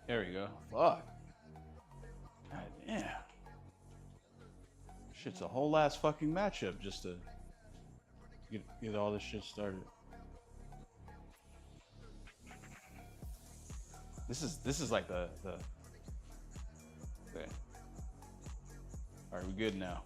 There we go. Fuck. God damn. Shit's a whole ass fucking matchup just to get all this shit started. This is like the okay. All right, we good now.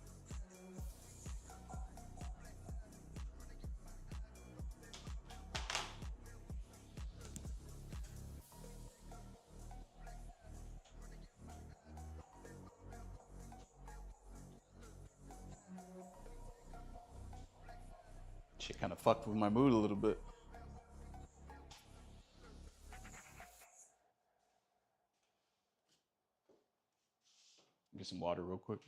Shit kind of fucked with my mood a little bit. Get some water real quick.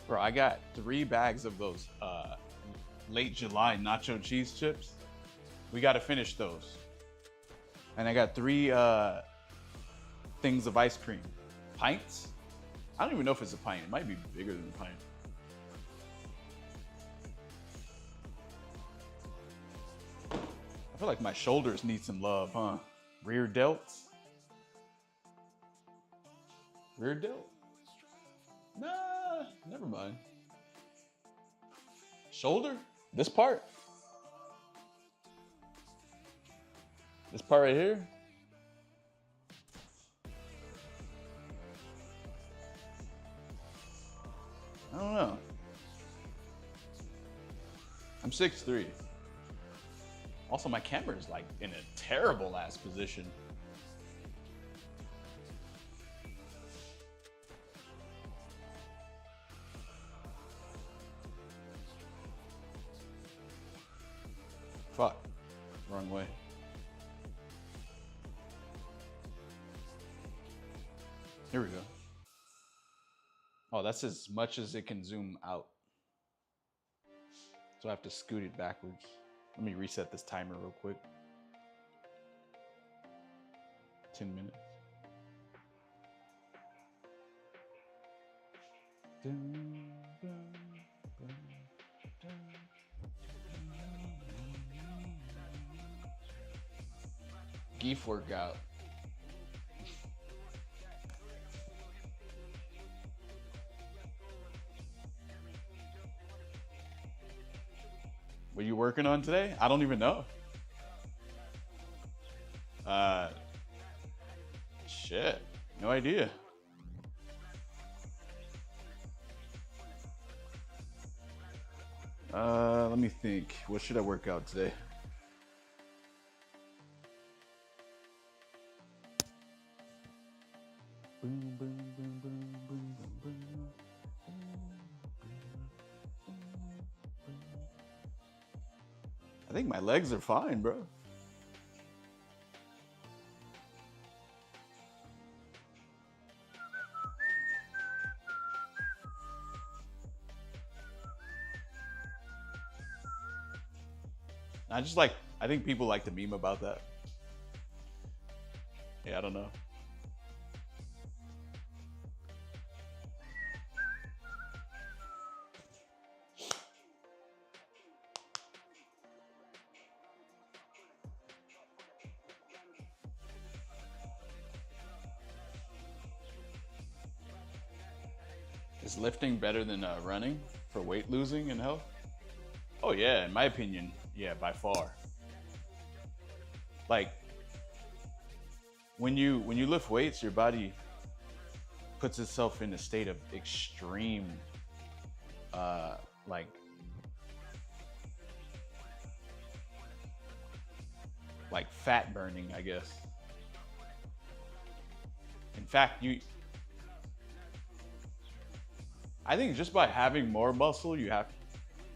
Bro, I got 3 bags of those late July nacho cheese chips. We got to finish those. And I got 3 things of ice cream. Pints? I don't even know if it's a pint. It might be bigger than a pint. I feel like my shoulders need some love, huh? Rear delts? Rear delt? Nah, never mind. Shoulder? This part? This part right here? I don't know. I'm 6'3". Also, my camera is like in a terrible ass position. Fuck. Wrong way. Here we go. Oh, that's as much as it can zoom out. So I have to scoot it backwards. Let me reset this timer real quick. 10 minutes. Geef workout. What are you working on today? I don't even know. Shit. No idea. Let me think. What should I work out today? Boom, boom, boom, boom, boom, boom, boom. I think my legs are fine, bro. I think people like to meme about that. Yeah, I don't know. Is lifting better than running for weight losing and health? Oh yeah, in my opinion, yeah, by far. Like when you lift weights, your body puts itself in a state of extreme like fat burning, I guess. In fact, I think just by having more muscle,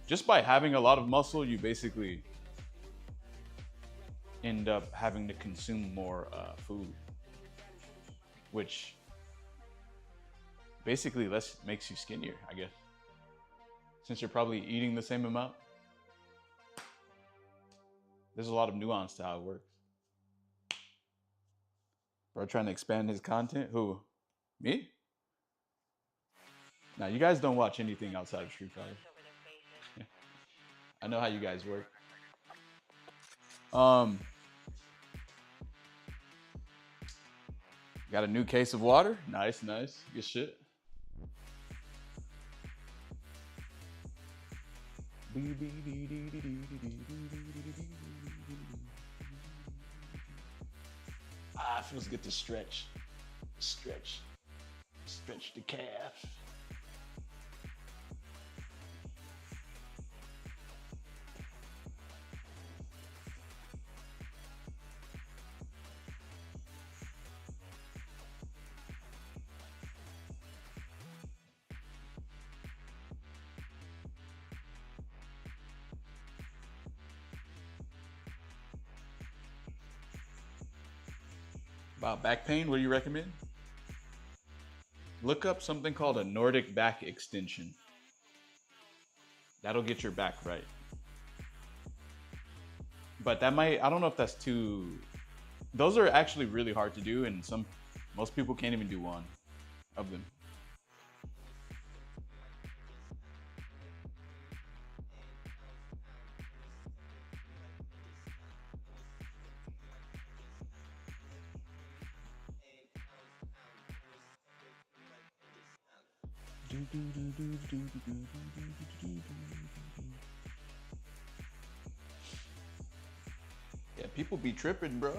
just by having a lot of muscle, you basically end up having to consume more food, which basically less makes you skinnier, I guess. Since you're probably eating the same amount. There's a lot of nuance to how it works. Bro, trying to expand his content? Who? Me? Now, you guys don't watch anything outside of Street Fighter. I know how you guys work. Got a new case of water. Nice, nice. Good shit. Ah, it feels good to stretch. Stretch the calf. About back pain, what do you recommend? Look up something called a Nordic back extension. That'll get your back right. But that might, I don't know if that's too, those are actually really hard to do, and most people can't even do one of them. Yeah, people be tripping, bro.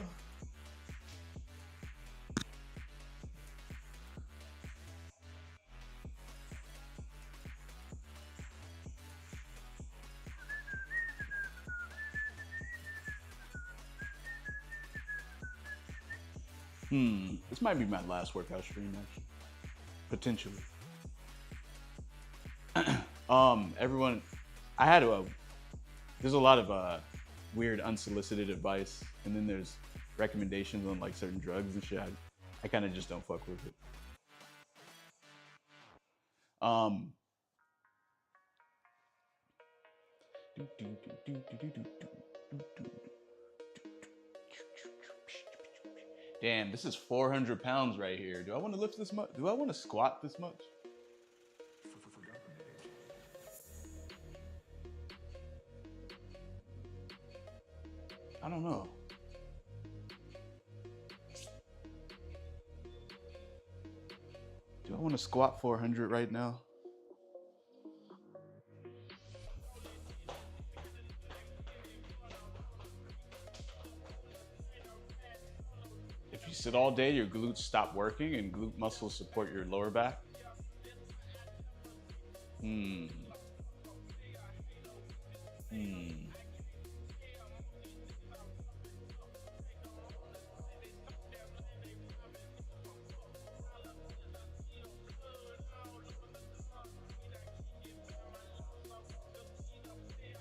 This might be my last workout stream, actually. Potentially. Everyone, there's a lot of weird unsolicited advice, and then there's recommendations on like certain drugs and shit. I kind of just don't fuck with it. Damn, this is 400 pounds right here. Do I want to lift this much? Do I want to squat this much? I don't know. Do I want to squat 400 right now? If you sit all day, your glutes stop working and glute muscles support your lower back.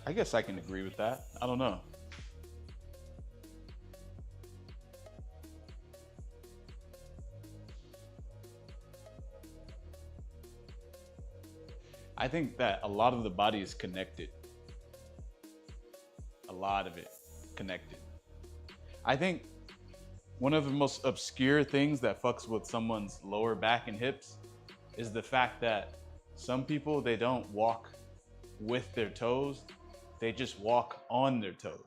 I guess I can agree with that. I don't know. I think that a lot of the body is connected. A lot of it connected. I think one of the most obscure things that fucks with someone's lower back and hips is the fact that some people, they don't walk with their toes, they just walk on their toes.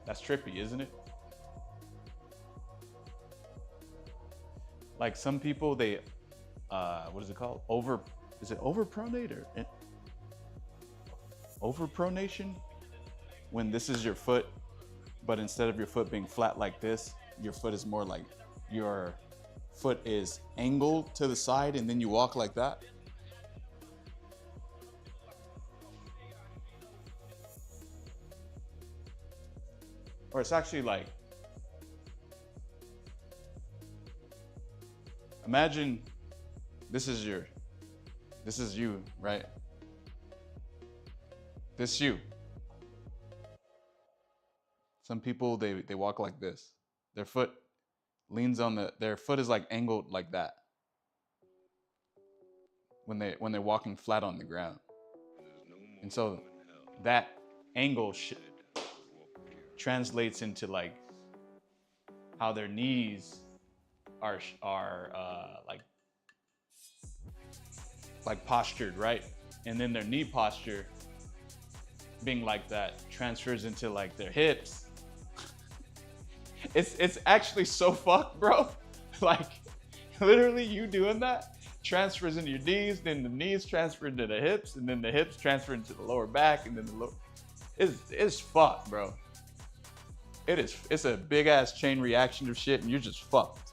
That's trippy, isn't it? Like some people, they, what is it called? Is it overpronate or overpronation? When this is your foot, but instead of your foot being flat like this, your foot is more like, your foot is angled to the side and then you walk like that. Or it's actually like, imagine this is you, right? This you. Some people, they walk like this. their foot leans on their foot is like angled like that when they're walking flat on the ground. And so that angle translates into like how their knees are like postured, right? And then their knee posture being like that transfers into like their hips. It's actually so fucked, bro. Like literally you doing that transfers into your knees, then the knees transfer into the hips, and then the hips transfer into the lower back, and then the lower. It's fucked, bro. It's a big ass chain reaction of shit, and you're just fucked.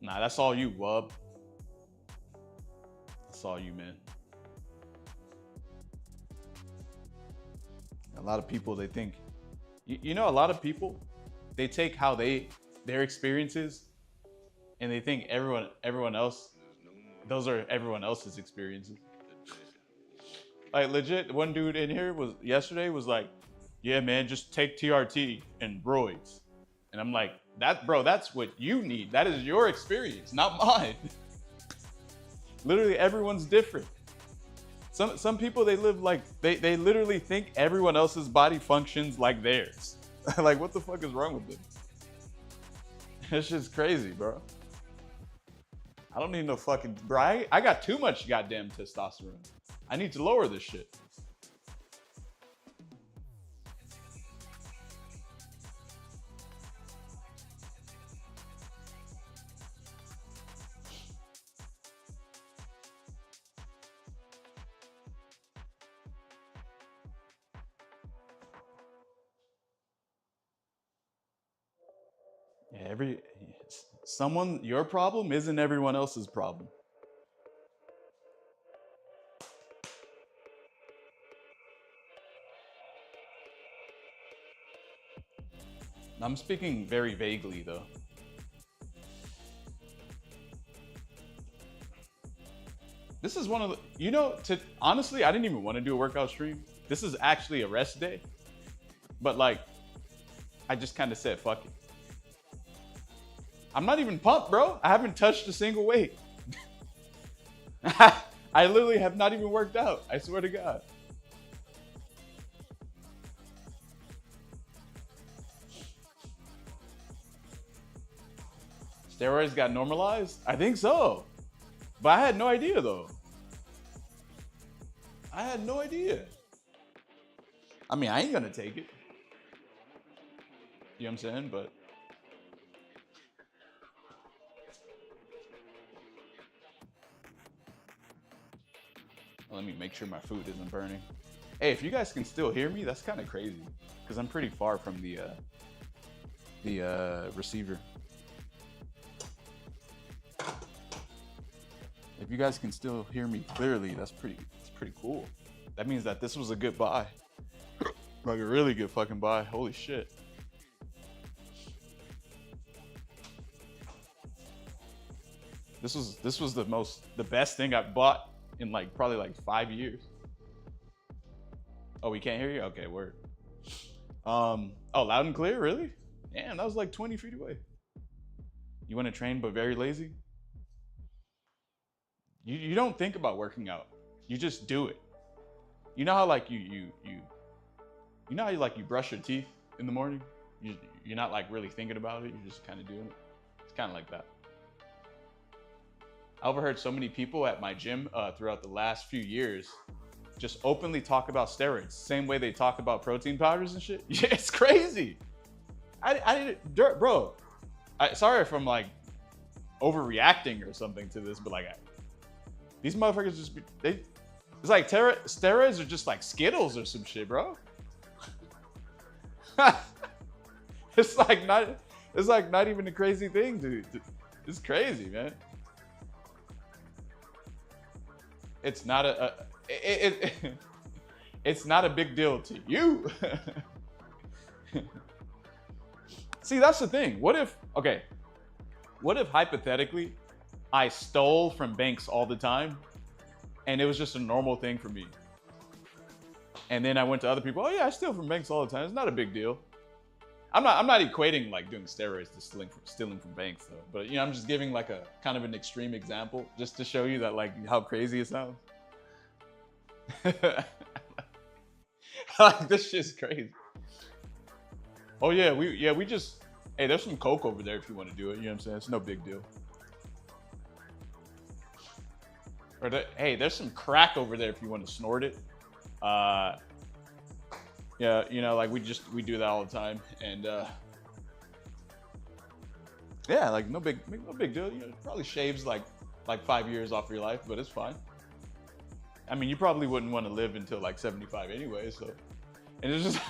Nah, that's all you, Wub. That's all you, man. A lot of people, they think, you know, a lot of people, they take how their experiences, and they think everyone else, those are everyone else's experiences. Like legit, one dude in here yesterday was like, yeah, man, just take TRT and roids. And I'm like, bro, that's what you need. That is your experience, not mine. Literally everyone's different. Some people, they live like, they literally think everyone else's body functions like theirs. Like, what the fuck is wrong with them? It's just crazy, bro. I don't need no fucking, bro, I got too much goddamn testosterone. I need to lower this shit. Yeah, your problem isn't everyone else's problem. I'm speaking very vaguely though. This is one of the, you know, honestly, I didn't even want to do a workout stream. This is actually a rest day, but like, I just kind of said, fuck it. I'm not even pumped, bro. I haven't touched a single weight. I literally have not even worked out. I swear to God. Steroids got normalized? I think so. But I had no idea though. I had no idea. I mean, I ain't gonna take it. You know what I'm saying? But let me make sure my food isn't burning. Hey, if you guys can still hear me, that's kind of crazy because I'm pretty far from the receiver. If you guys can still hear me clearly, that's pretty cool. That means that this was a good buy. Like a really good fucking buy. Holy shit. This was the best thing I've bought in like probably like 5 years. Oh, we can't hear you? Okay, word. Oh, loud and clear, really? Damn, that was like 20 feet away. You want to train but very lazy? You don't think about working out. You just do it. You know how like you know how you brush your teeth in the morning? You're not like really thinking about it. You're just kind of doing it. It's kind of like that. I overheard so many people at my gym throughout the last few years just openly talk about steroids, same way they talk about protein powders and shit. Yeah, it's crazy. Bro, sorry if I'm like overreacting or something to this, but like these motherfuckers it's like steroids are just like Skittles or some shit, bro. It's like not even a crazy thing, dude. It's crazy, man. It's not it's not a big deal to you. See, that's the thing. What if hypothetically I stole from banks all the time and it was just a normal thing for me? And then I went to other people. Oh yeah, I steal from banks all the time. It's not a big deal. I'm not equating like doing steroids to stealing from banks though. But you know, I'm just giving like a kind of an extreme example just to show you that like how crazy it sounds. Like this shit's crazy. Oh yeah, we just hey, there's some coke over there if you want to do it. You know what I'm saying? It's no big deal. Or hey, there's some crack over there if you want to snort it. Yeah, you know, like we do that all the time, and yeah, like no big deal. You know, it probably shaves like 5 years off your life, but it's fine. I mean, you probably wouldn't want to live until like 75 anyway, so. And it's just,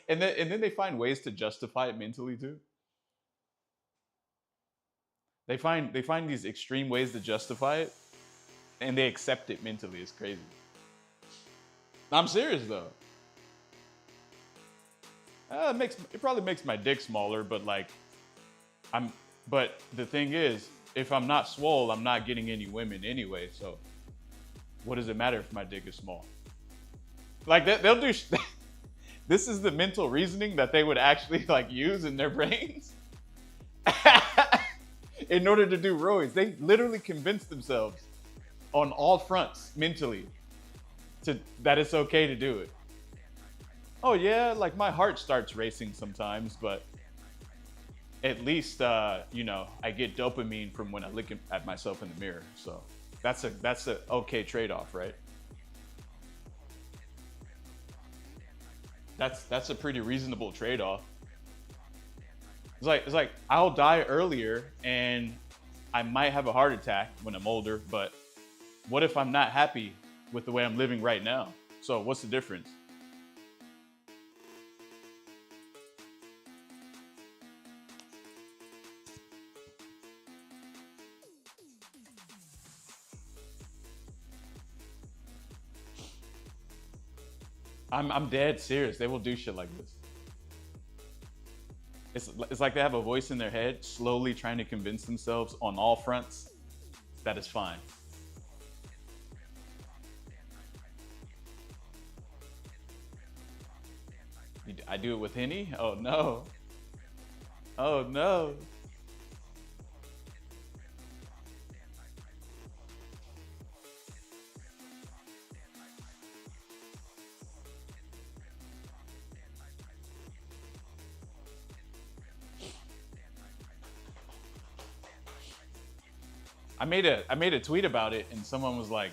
and then they find ways to justify it mentally too. They find these extreme ways to justify it, and they accept it mentally. It's crazy. I'm serious though. It probably makes my dick smaller, but like, but the thing is, if I'm not swole, I'm not getting any women anyway. So, what does it matter if my dick is small? Like they'll do. This is the mental reasoning that they would actually like use in their brains in order to do roids. They literally convince themselves on all fronts mentally that it's okay to do it. Oh yeah, like my heart starts racing sometimes, but at least you know, I get dopamine from when I look at myself in the mirror. So that's a okay trade-off, right? That's a pretty reasonable trade-off. It's like I'll die earlier and I might have a heart attack when I'm older, but what if I'm not happy with the way I'm living right now? So what's the difference? I'm dead serious. They will do shit like this. It's like they have a voice in their head slowly trying to convince themselves on all fronts that it's fine. I do it with Henny? Oh no. Oh no. I made a tweet about it, and someone was like,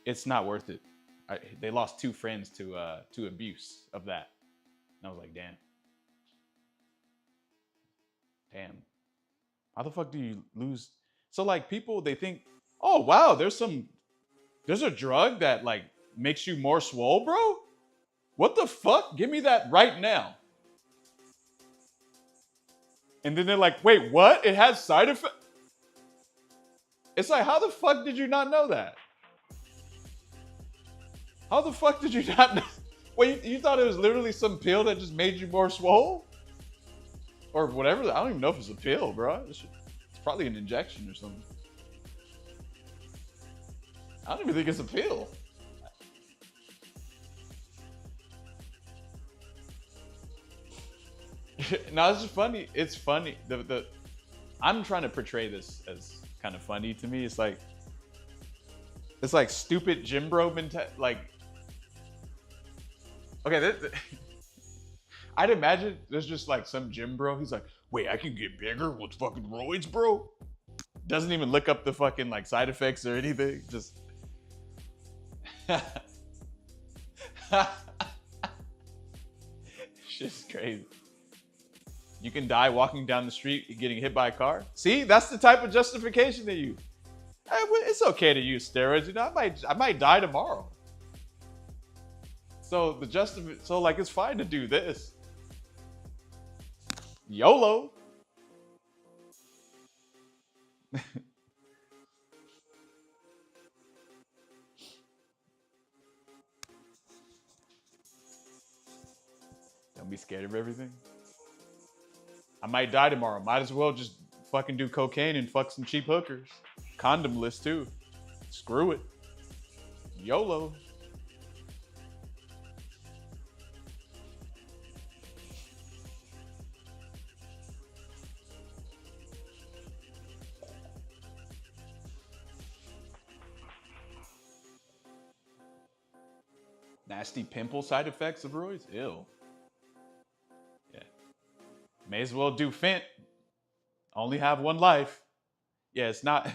it's not worth it. They lost 2 friends to abuse of that, and I was like, damn, how the fuck do you lose? So like people, they think, oh wow, there's a drug that like makes you more swole, bro. What the fuck? Give me that right now. And then they're like, wait, what? It has side effects? It's like, how the fuck did you not know that? How the fuck did you not know? Wait, you thought it was literally some pill that just made you more swole? Or whatever? I don't even know if it's a pill, bro. It's probably an injection or something. I don't even think it's a pill. No, it's just funny. It's funny. I'm trying to portray this as kind of funny to me. It's like stupid gym bro mentality. Like, okay, I'd imagine there's just like some gym bro. He's like, wait, I can get bigger with fucking roids, bro. Doesn't even look up the fucking like side effects or anything. Just. Shit's crazy. You can die walking down the street getting hit by a car. See, that's the type of justification they use. It's okay to use steroids. You know, I might die tomorrow. So so like it's fine to do this. YOLO. Don't be scared of everything. I might die tomorrow. Might as well just fucking do cocaine and fuck some cheap hookers. Condomless too. Screw it. YOLO. Nasty pimple side effects of roids? Ew. Yeah. May as well do Fent. Only have one life. Yeah, it's not.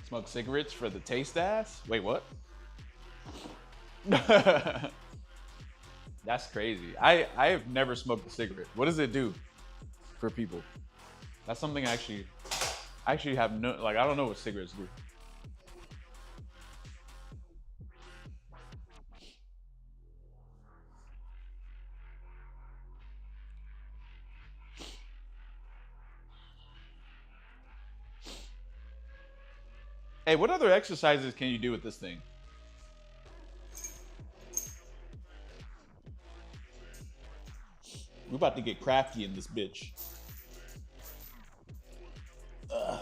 Smoke cigarettes for the taste ass? Wait, what? That's crazy. I have never smoked a cigarette. What does it do for people? That's something I actually have no, like, I don't know what cigarettes do. Hey, what other exercises can you do with this thing? We're about to get crafty in this bitch. Ugh.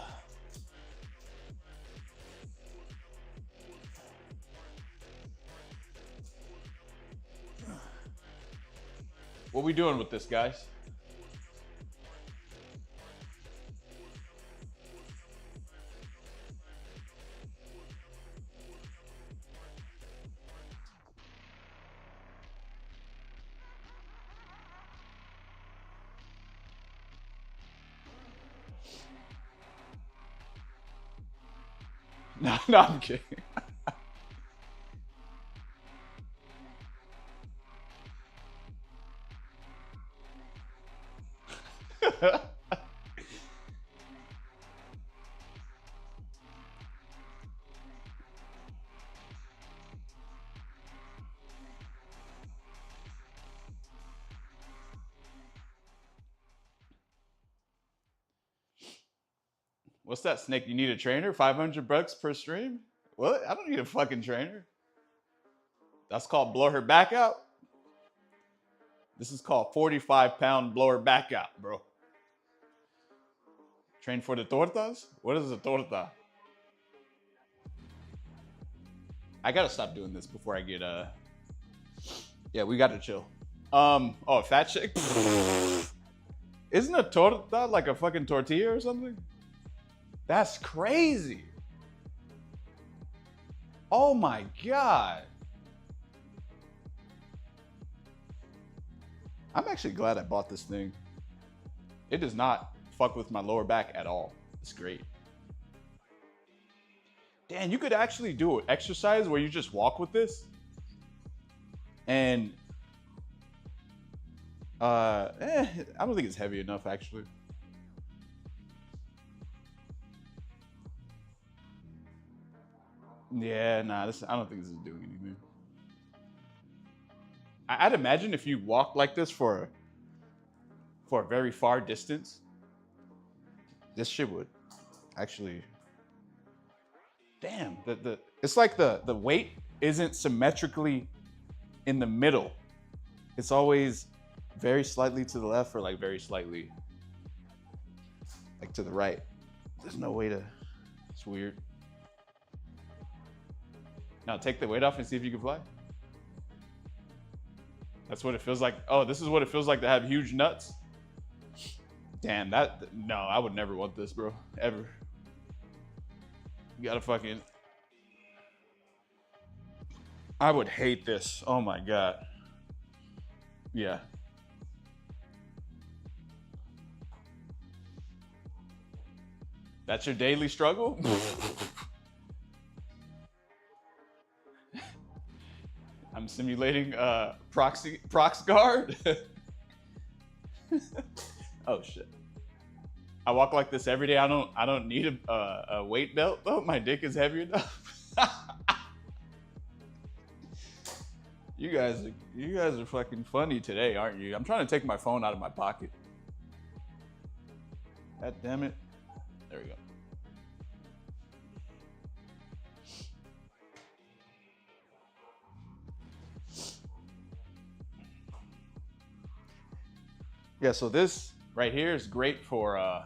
What we doing with this, guys? No, no, I'm kidding. What's that, Snake? You need a trainer? 500 bucks per stream? What? I don't need a fucking trainer. That's called blow her back out. This is called 45-pound blow her back out, bro. Train for the tortas? What is a torta? I gotta stop doing this before I get yeah, we gotta chill. Oh, a fat chick? Isn't a torta like a fucking tortilla or something? That's crazy. Oh my God. I'm actually glad I bought this thing. It does not fuck with my lower back at all. It's great. Dan, you could actually do an exercise where you just walk with this. And I don't think it's heavy enough actually. Yeah, nah, I don't think this is doing anything. I'd imagine if you walk like this for a very far distance, this shit would actually. Damn, it's like the weight isn't symmetrically in the middle. It's always very slightly to the left or like very slightly like to the right. There's no way to. It's weird. Now take the weight off and see if you can fly. That's what it feels like. Oh, this is what it feels like to have huge nuts. Damn, no, I would never want this, bro. Ever. You gotta fucking. I would hate this. Oh my God. Yeah. That's your daily struggle? I'm simulating prox guard. Oh shit! I walk like this every day. I don't need a weight belt though. My dick is heavy enough. You guys are fucking funny today, aren't you? I'm trying to take my phone out of my pocket. God damn it. There we go. Yeah, so this right here is great for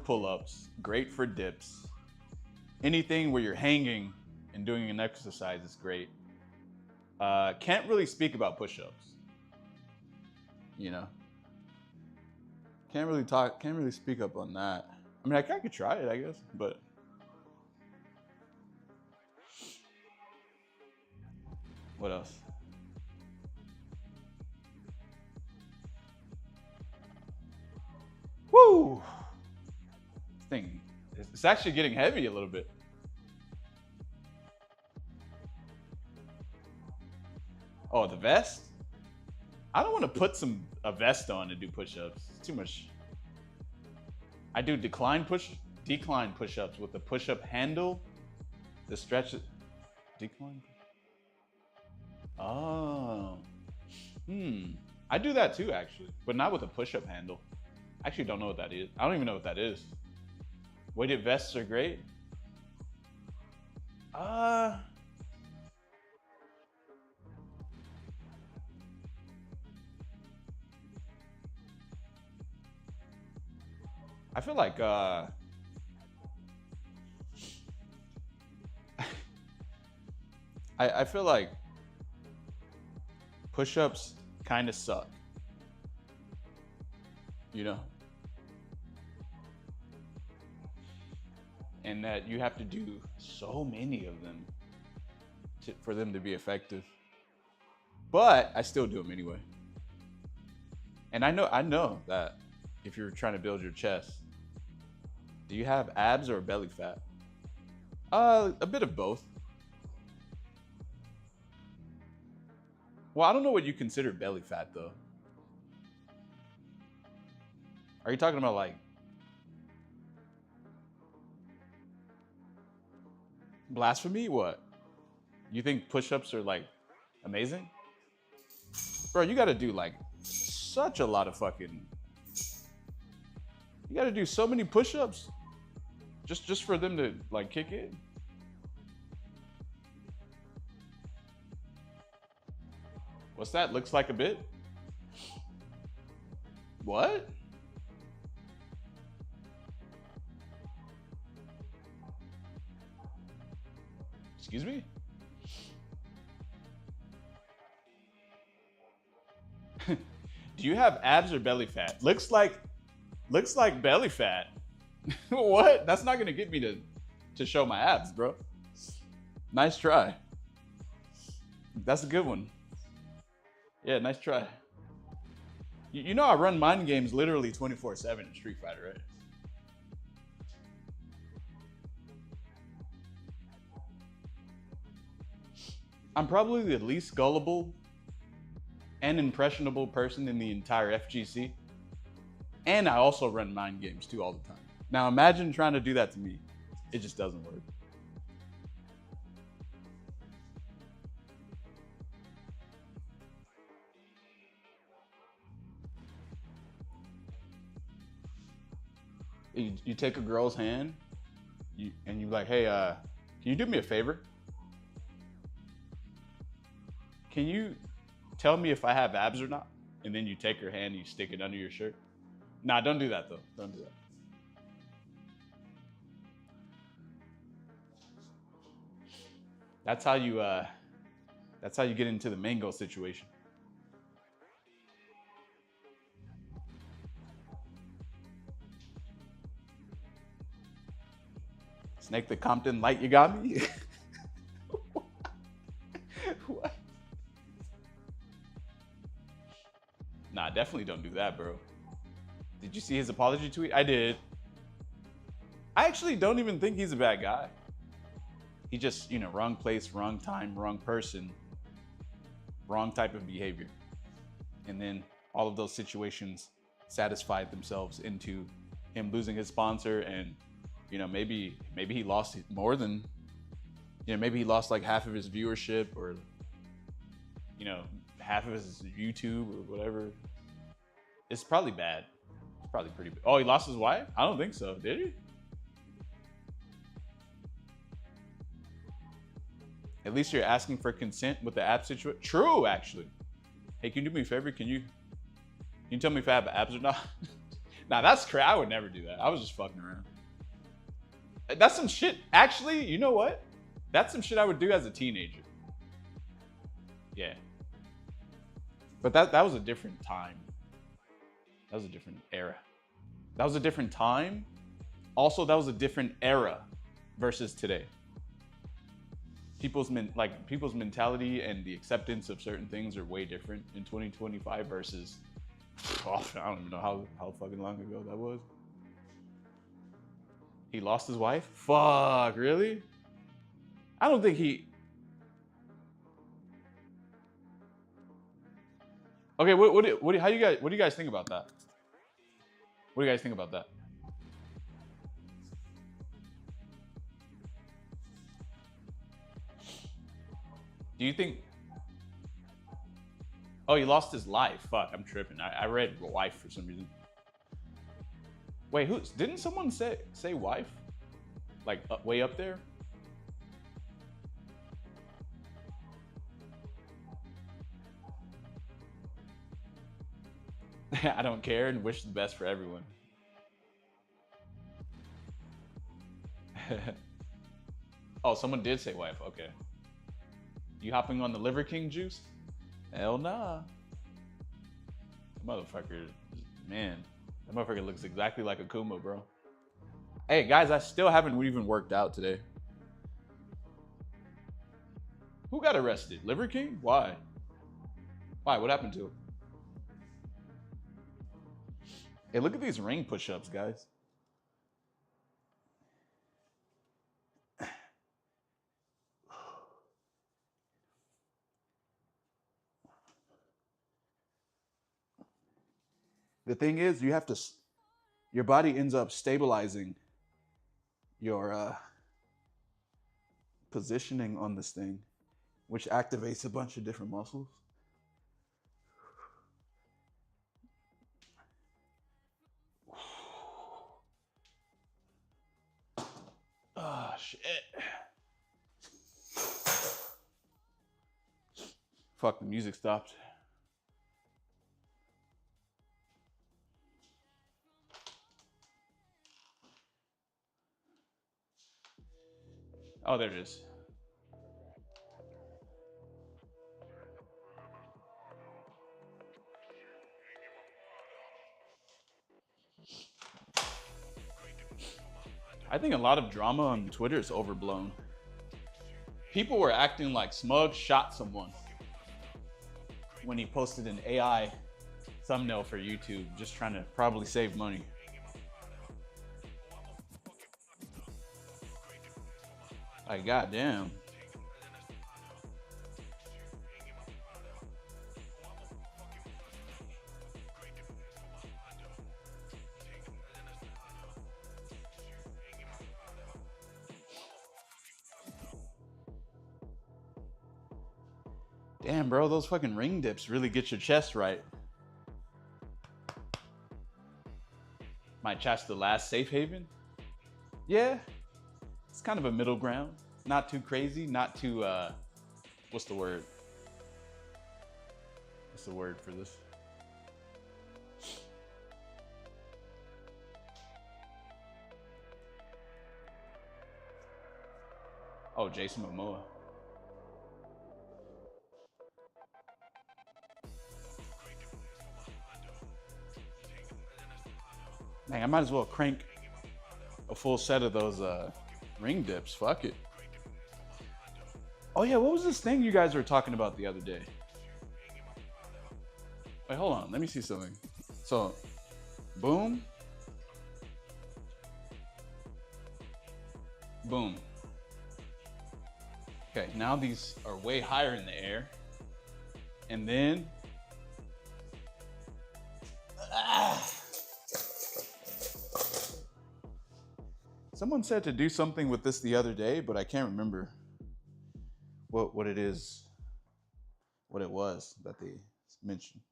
pull-ups, great for dips. Anything where you're hanging and doing an exercise is great. Can't really speak about push-ups. You know? Can't really speak up on that. I mean, I could try it, I guess, but what else? Woo! This thing, it's actually getting heavy a little bit. Oh, the vest? I don't want to put a vest on and do push-ups. It's too much. I do decline push-ups with the push-up handle. The stretch. Decline. Oh. I do that too, actually, but not with a push-up handle. I actually don't know what that is. I don't even know what that is. Weighted vests are great. I feel like I feel like push-ups kind of suck. You know? And that you have to do so many of them for them to be effective. But I still do them anyway. And I know that if you're trying to build your chest, do you have abs or belly fat? A bit of both. Well, I don't know what you consider belly fat though. Are you talking about like blasphemy? What? You think push-ups are like amazing? Bro, you gotta do like such a lot of fucking. You gotta do so many push-ups just for them to like kick in. What's that? Looks like a bit? What? Excuse me? Do you have abs or belly fat? Looks like belly fat. What? That's not gonna get me to show my abs, bro. Nice try. That's a good one. Yeah, nice try. You know I run mind games literally 24/7 in Street Fighter, right? I'm probably the least gullible and impressionable person in the entire FGC. And I also run mind games too all the time. Now imagine trying to do that to me. It just doesn't work. You take a girl's hand, and you're like, hey, can you do me a favor? Can you tell me if I have abs or not? And then you take her hand and you stick it under your shirt. Nah, don't do that though. Don't do that. That's how you get into the mango situation. Snake the Compton light, you got me? What? Nah, definitely don't do that, bro. Did you see his apology tweet? I did. I actually don't even think he's a bad guy. He just, wrong place, wrong time, wrong person, wrong type of behavior. And then all of those situations satisfied themselves into him losing his sponsor, and maybe he lost more than, maybe he lost like half of his viewership, or you know, half of it is YouTube or whatever. It's probably bad. It's probably pretty bad. Oh, he lost his wife? I don't think so. Did he? At least you're asking for consent with the app situation. True, actually. Hey, can you do me a favor? Can you tell me if I have abs or not? Nah, that's crazy. I would never do that. I was just fucking around. That's some shit. Actually, you know what? That's some shit I would do as a teenager. Yeah. But that was a different time. That was a different era. That was a different time. Also, that was a different era versus today. People's mentality and the acceptance of certain things are way different in 2025 versus, I don't even know how fucking long ago that was. He lost his wife? Fuck, really? I don't think he... Okay, what do you guys think about that? What do you guys think about that? Do you think... Oh, he lost his life. Fuck, I'm tripping. I read wife for some reason. Wait, didn't someone say wife? Like way up there? I don't care and wish the best for everyone. Oh, someone did say wife. Okay. You hopping on the Liver King juice? Hell nah. That motherfucker, man. That motherfucker looks exactly like Akuma, bro. Hey, guys, I still haven't even worked out today. Who got arrested? Liver King? Why? Why? What happened to him? Hey, look at these ring push-ups, guys. The thing is, your body ends up stabilizing your positioning on this thing, which activates a bunch of different muscles. Oh, shit. Fuck, the music stopped. Oh, there it is. I think a lot of drama on Twitter is overblown. People were acting like Smug shot someone when he posted an AI thumbnail for YouTube, just trying to probably save money. Like, goddamn. Damn, bro, those fucking ring dips really get your chest right. My chest, the last safe haven? Yeah, it's kind of a middle ground. Not too crazy, not too, what's the word? What's the word for this? Oh, Jason Momoa. Dang, I might as well crank a full set of those ring dips. Fuck it. Oh yeah, what was this thing you guys were talking about the other day? Wait, hold on. Let me see something. So, boom. Boom. Okay, now these are way higher in the air. And then... Someone said to do something with this the other day, but I can't remember what it is. what it was that they mentioned.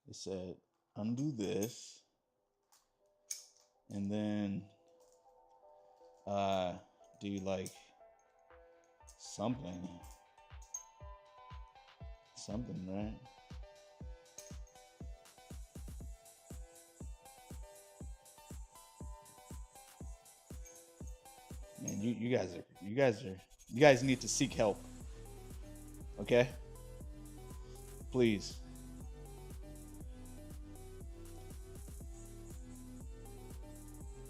They said, undo this, and then do like something, right? Man, you guys need to seek help. Okay? Please.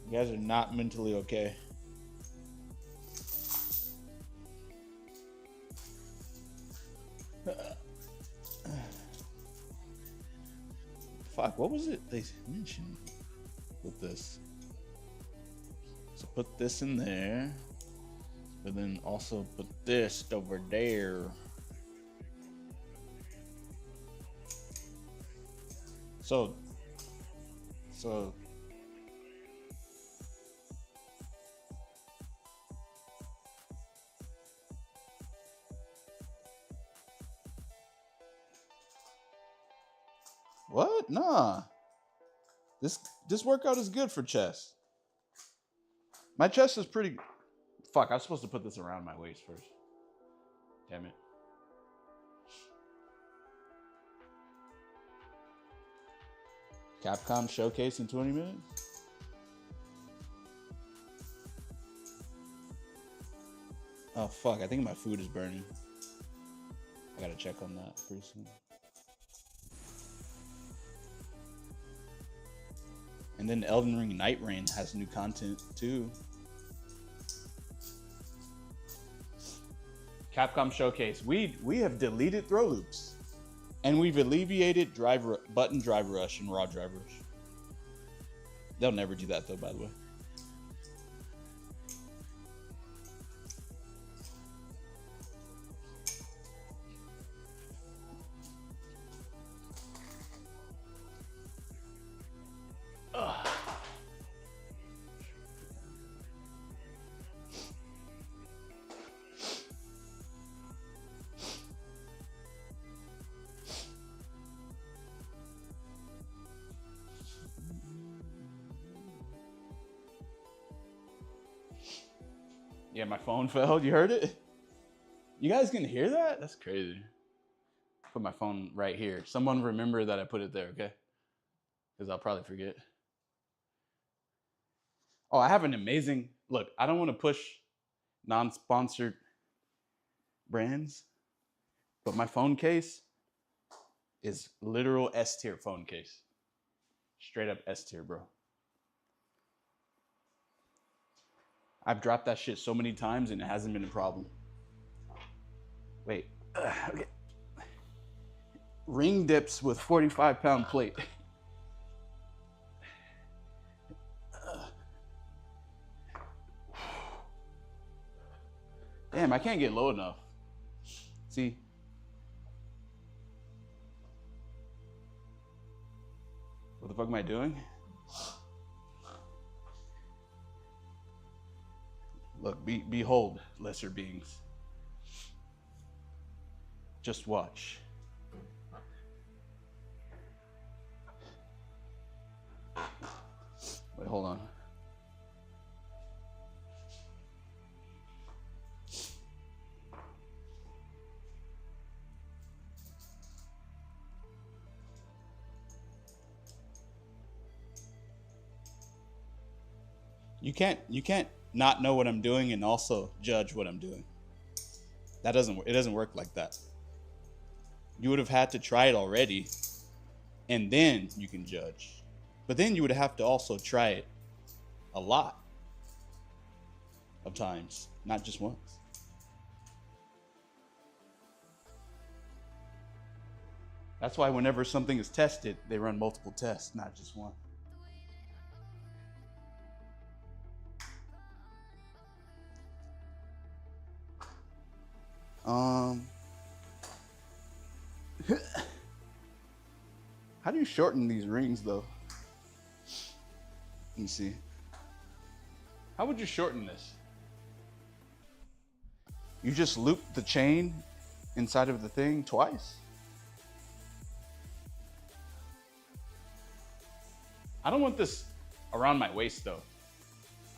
You guys are not mentally okay. Fuck, what was it they mentioned with this? So put this in there, but then also put this over there. So what? Nah. This workout is good for chest. My chest is pretty. Fuck, I was supposed to put this around my waist first. Damn it. Capcom showcase in 20 minutes? Oh fuck, I think my food is burning. I gotta check on that pretty soon. And then Elden Ring Night Rain has new content too. Capcom Showcase. We have deleted throw loops. And we've alleviated button drive rush and raw drive rush. They'll never do that though, by the way. Yeah, my phone fell. You heard it? You guys can hear that? That's crazy. Put my phone right here. Someone remember that I put it there, okay? Because I'll probably forget. Oh, I have an amazing... Look, I don't want to push non-sponsored brands, but my phone case is literal S-tier phone case. Straight up S-tier, bro. I've dropped that shit so many times and it hasn't been a problem. Wait. Okay. Ring dips with 45-pound plate. Damn, I can't get low enough. See? What the fuck am I doing? Look, behold, lesser beings. Just watch. Wait, hold on. You can't not know what I'm doing and also judge what I'm doing. It doesn't work like that. You would have had to try it already and then you can judge. But then you would have to also try it a lot of times, not just once. That's why whenever something is tested, they run multiple tests, not just one. How do you shorten these rings though? Let me see. How would you shorten this? You just loop the chain inside of the thing twice. I don't want this around my waist though.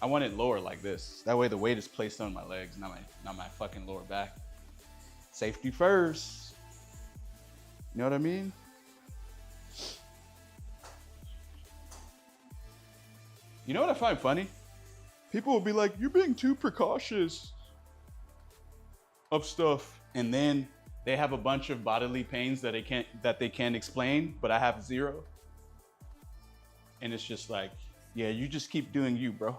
I want it lower like this. That way the weight is placed on my legs, not my fucking lower back. Safety first. You know what I mean? You know what I find funny? People will be like, you're being too precautious of stuff. And then they have a bunch of bodily pains that they can't explain, but I have zero. And it's just like, yeah, you just keep doing you, bro.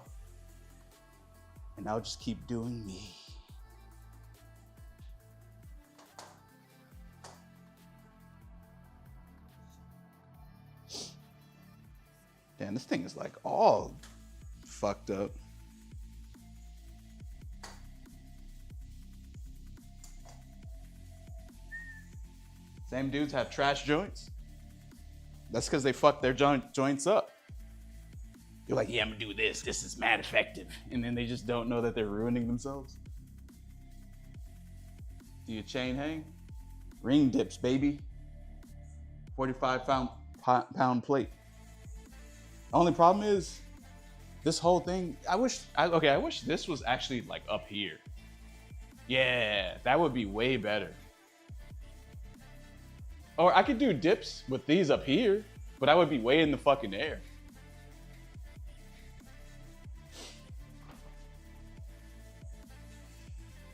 And I'll just keep doing me. Damn, this thing is like all fucked up. Same dudes have trash joints. That's because they fuck their joints up. You're like, yeah, I'm gonna do this. This is mad effective. And then they just don't know that they're ruining themselves. Do you chain hang? Ring dips, baby. 45-pound plate. The only problem is this whole thing. I wish this was actually like up here. Yeah, that would be way better. Or I could do dips with these up here, but I would be way in the fucking air.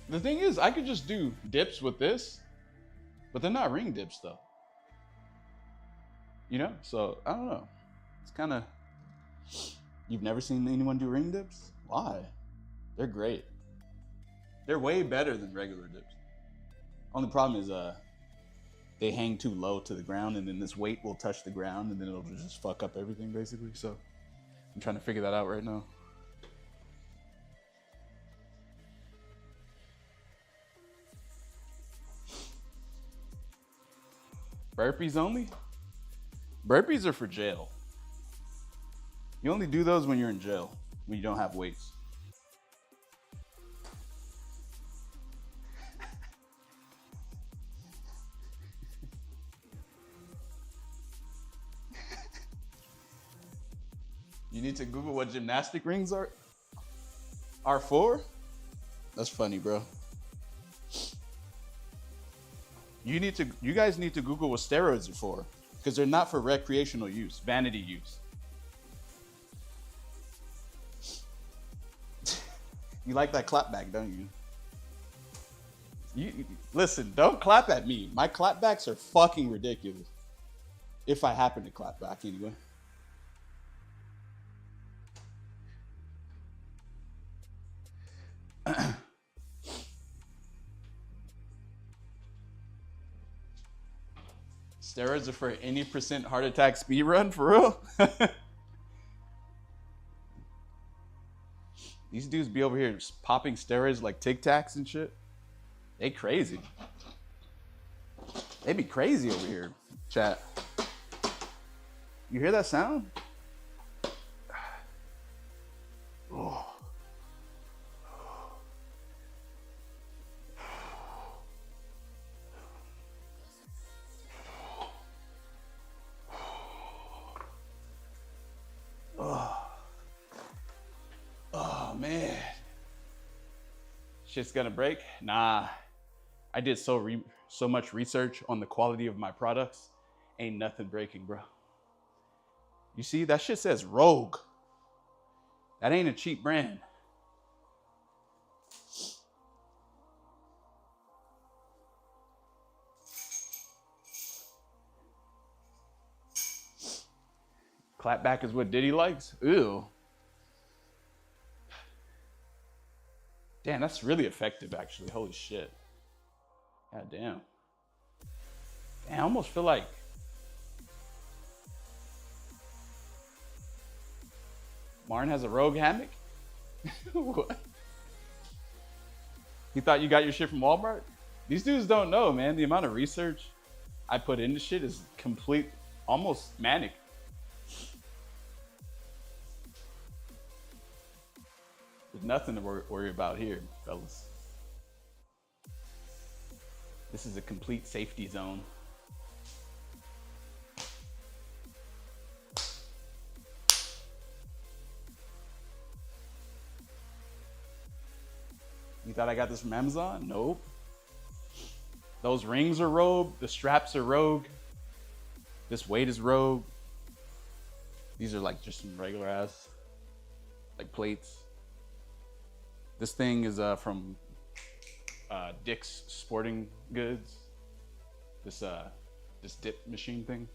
The thing is, I could just do dips with this, but they're not ring dips though. You know? So, I don't know. It's kind of... You've never seen anyone do ring dips? Why? They're great. They're way better than regular dips. Only problem is they hang too low to the ground, and then this weight will touch the ground, and then it'll just fuck up everything, basically. So I'm trying to figure that out right now. Burpees only? Burpees are for jail. You only do those when you're in jail, when you don't have weights. You need to Google what gymnastic rings are for? That's funny, bro. You guys need to Google what steroids are for, because they're not for recreational use, vanity use. You like that clap back, don't you? Listen, don't clap at me. My clapbacks are fucking ridiculous. If I happen to clap back anyway. Steroids are for any % heart attack speed run, for real? These dudes be over here popping steroids like Tic Tacs and shit. They crazy. They be crazy over here, chat. You hear that sound? Oh. Oh man, shit's gonna break? Nah, I did so much research on the quality of my products. Ain't nothing breaking, bro. You see, that shit says Rogue. That ain't a cheap brand. Clapback is what Diddy likes? Ew. Damn, that's really effective, actually. Holy shit. God damn. Damn, I almost feel like... Martin has a Rogue hammock? What? You thought you got your shit from Walmart? These dudes don't know, man. The amount of research I put into shit is complete, almost manic. There's nothing to worry about here, fellas. This is a complete safety zone. You thought I got this from Amazon? Nope. Those rings are rogue. The straps are rogue. This weight is rogue. These are like just some regular ass like plates. This thing is from Dick's Sporting Goods. This dip machine thing.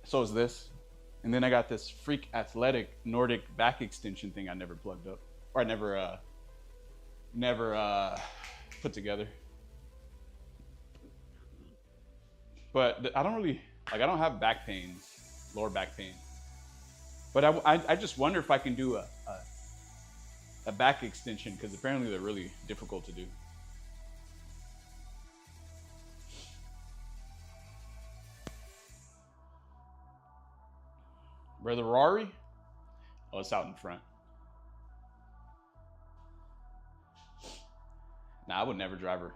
So is this. And then I got this freak athletic Nordic back extension thing I never plugged up. Or I never put together. But I don't really, like, I don't have back pain, lower back pain. But I just wonder if I can do a back extension, because apparently they're really difficult to do. Where the Rari? Oh, it's out in front. Nah, I would never drive her.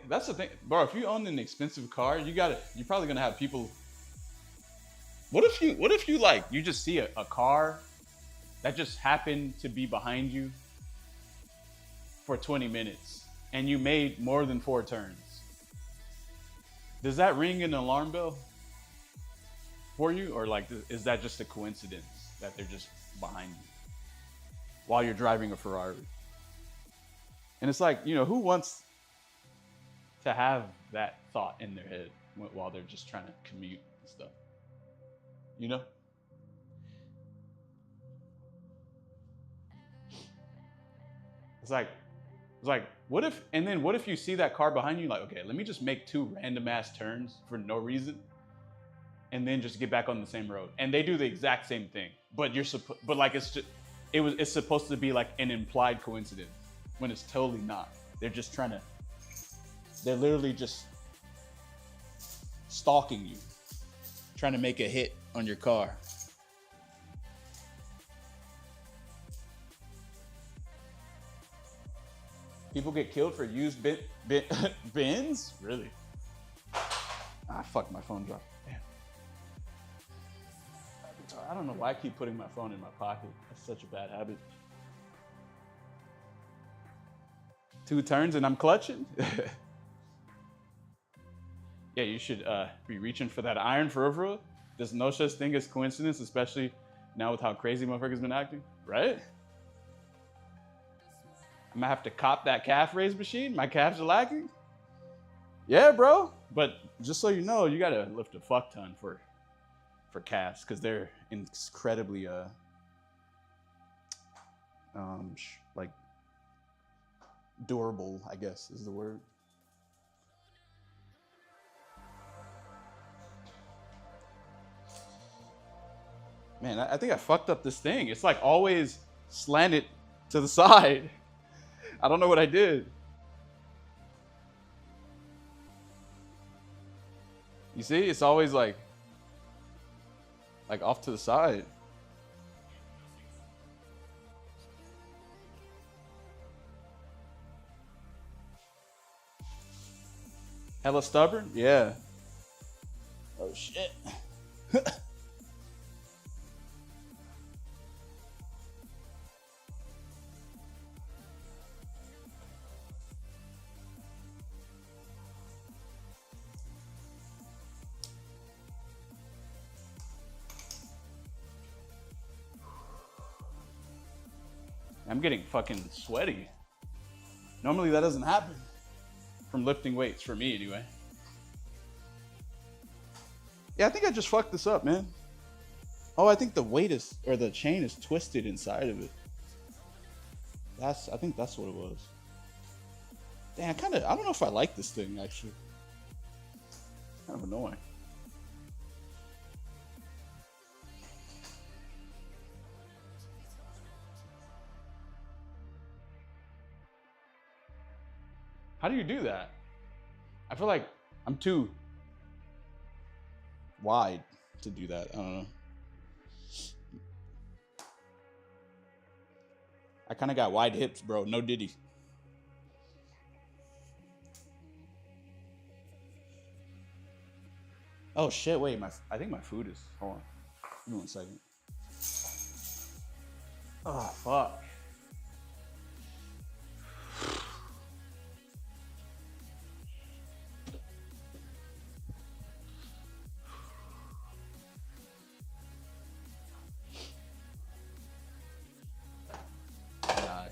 That's the thing, bro. If you own an expensive car, you're probably gonna have people. What if you like, you just see a car that just happened to be behind you for 20 minutes and you made more than 4 turns? Does that ring an alarm bell for you, or like, is that just a coincidence that they're just behind you while you're driving a Ferrari? And it's like, who wants to have that thought in their head while they're just trying to commute and stuff? It's like, what if you see that car behind you, like, okay, let me just make 2 random ass turns for no reason, and then just get back on the same road, and they do the exact same thing, but it's supposed to be like an implied coincidence when it's totally not. They're literally just stalking you, trying to make a hit on your car. People get killed for used bins? Really? Fuck, my phone dropped. Damn. I don't know why I keep putting my phone in my pocket. That's such a bad habit. 2 turns and I'm clutching? Yeah, you should be reaching for that iron for real. There's no such thing as coincidence, especially now with how crazy motherfuckers been acting, right? I'm gonna have to cop that calf raise machine. My calves are lacking. Yeah, bro. But just so you know, you gotta lift a fuck ton for calves, because they're incredibly like durable, I guess is the word. Man, I think I fucked up this thing. It's like always slanted to the side. I don't know what I did. You see, it's always like off to the side. Hella stubborn? Yeah. Oh shit. I'm getting fucking sweaty. Normally that doesn't happen from lifting weights, for me anyway. Yeah, I think I just fucked this up, man. Oh, I think the chain is twisted inside of it. I think that's what it was. Damn, I don't know if I like this thing, actually. Kind of annoying. How do you do that? I feel like I'm too wide to do that. I don't know. I kind of got wide hips, bro. No diddy. Oh shit! Wait, I think my food is. Hold on. Give me 1 second. Oh fuck. Nice.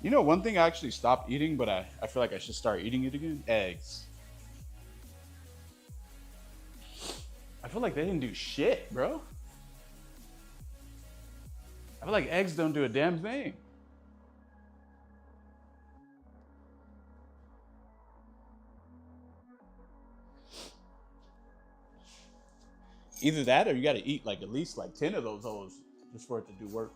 You know, one thing I actually stopped eating, but I feel like I should start eating it again? Eggs. I feel like they didn't do shit, bro. I feel like eggs don't do a damn thing. Either that or you gotta eat like at least like 10 of those hoes just for it to do work.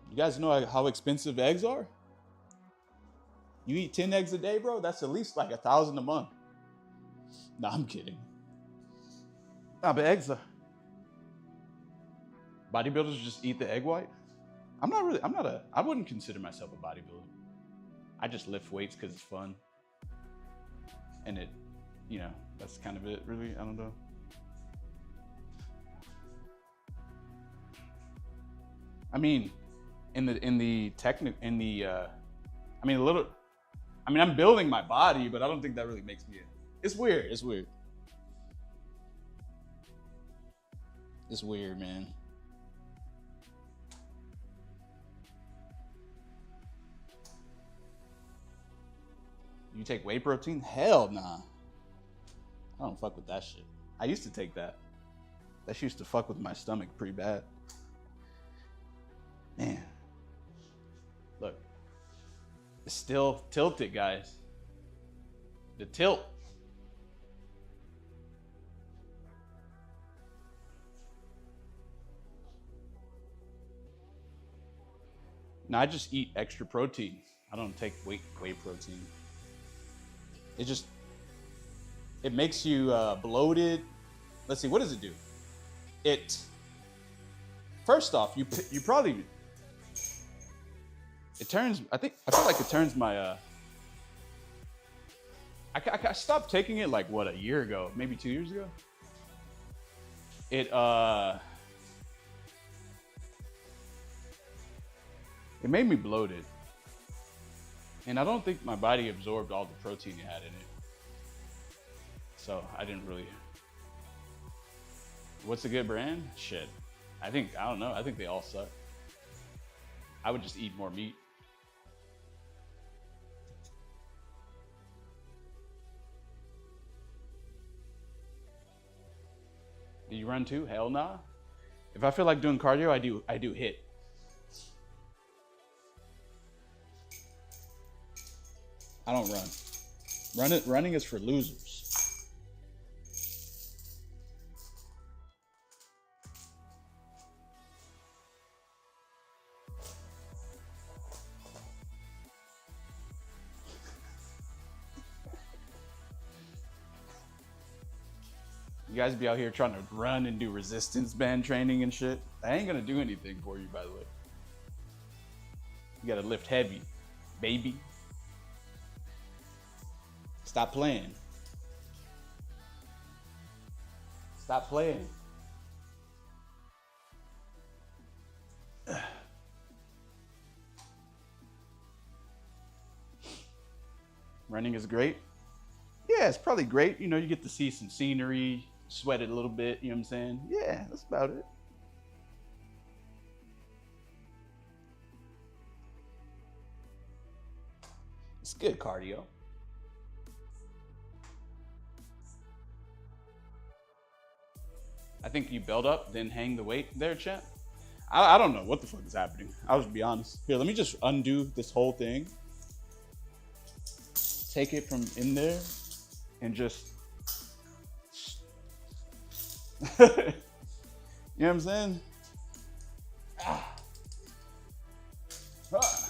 You guys know how expensive eggs are? You eat 10 eggs a day, bro? That's at least like 1,000 a month. Nah, I'm kidding. Nah, but eggs are... Bodybuilders just eat the egg white? I wouldn't consider myself a bodybuilder. I just lift weights because it's fun. And it, you know, that's kind of it, really. I don't know. I mean, I'm building my body, but I don't think that really makes me, it's weird. It's weird, man. You take whey protein? Hell nah. I don't fuck with that shit. I used to take that. That shit used to fuck with my stomach pretty bad. Man. Look. It's still tilted, guys. The tilt. No, I just eat extra protein. I don't take whey protein. It makes you bloated. Let's see, what does it do? First off, it turns, I feel like it turns my, I stopped taking it like, what, a year ago, maybe 2 years ago? It made me bloated. And I don't think my body absorbed all the protein it had in it. So I didn't really. What's a good brand? Shit. I don't know. I think they all suck. I would just eat more meat. Do you run too? Hell nah. If I feel like doing cardio, I do HIIT. I don't run. Running is for losers. You guys be out here trying to run and do resistance band training and shit. I ain't gonna do anything for you, by the way. You gotta lift heavy, baby. Stop playing. Stop playing. Running is great. Yeah, it's probably great. You know, you get to see some scenery, sweat it a little bit, you know what I'm saying? Yeah, that's about it. It's good cardio. I think you build up, then hang the weight there, champ. I don't know what the fuck is happening. I'll just be honest. Here, let me just undo this whole thing. Take it from in there and just... You know what I'm saying? Ah. Ah.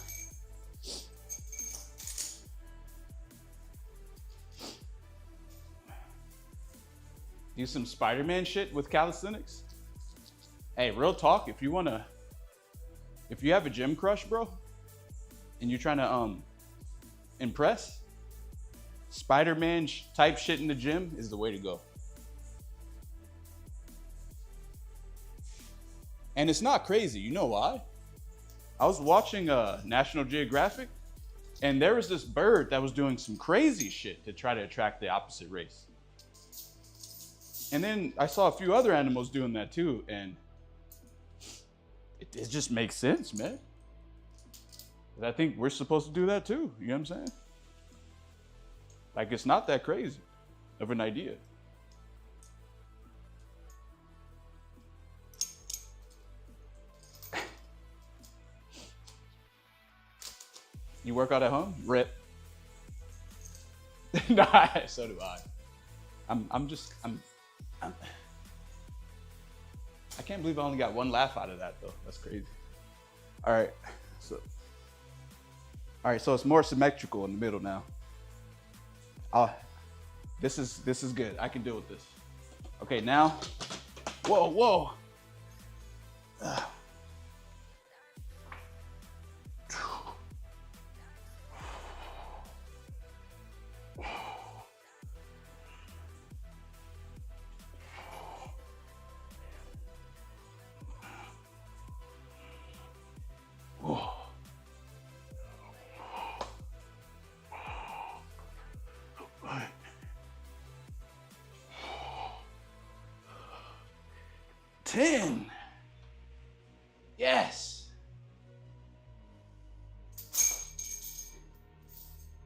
Do some Spider-Man shit with calisthenics. Hey, real talk, if you have a gym crush, bro, and you're trying to impress, Spider-Man type shit in the gym is the way to go. And it's not crazy. You know why? I was watching National Geographic, and there was this bird that was doing some crazy shit to try to attract the opposite race. And then I saw a few other animals doing that too, and it just makes sense, man. But I think we're supposed to do that too. You know what I'm saying? Like, it's not that crazy of an idea. You work out at home? Rip. Nah, so do I. I can't believe I only got one laugh out of that though. That's crazy. All right, so it's more symmetrical in the middle now. This is good. I can deal with this. Okay, now, whoa. Whoa. 10. Yes.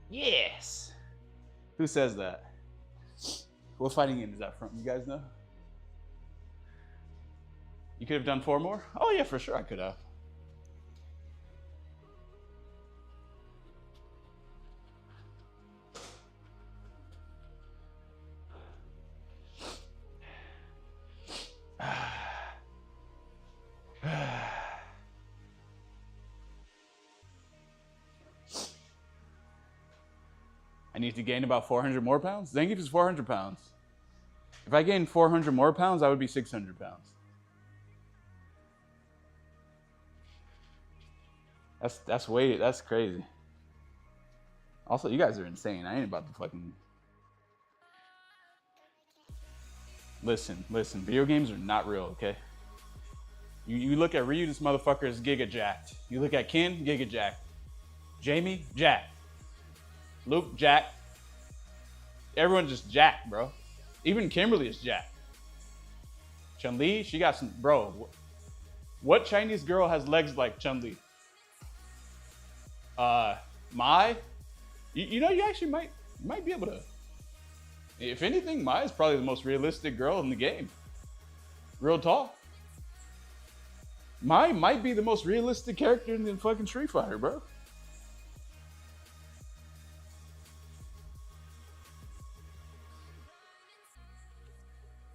Yes. Who says that? What fighting game is that from? You guys know? You could have done 4 more? Oh yeah, for sure I could have. I need to gain about 400 more pounds? Zangief is 400 pounds. If I gained 400 more pounds, I would be 600 pounds. That's crazy. Also, you guys are insane. I ain't about to fucking... Listen, video games are not real, okay? You look at Ryu, this motherfucker is giga jacked. You look at Ken, giga jacked. Jamie, jacked. Luke, jacked. Everyone's just jacked, bro. Even Kimberly is jacked. Chun-Li, she got some, bro. What Chinese girl has legs like Chun-Li? Mai, you know, you actually might be able to. If anything, Mai is probably the most realistic girl in the game. Real talk. Mai might be the most realistic character in the fucking Street Fighter, bro.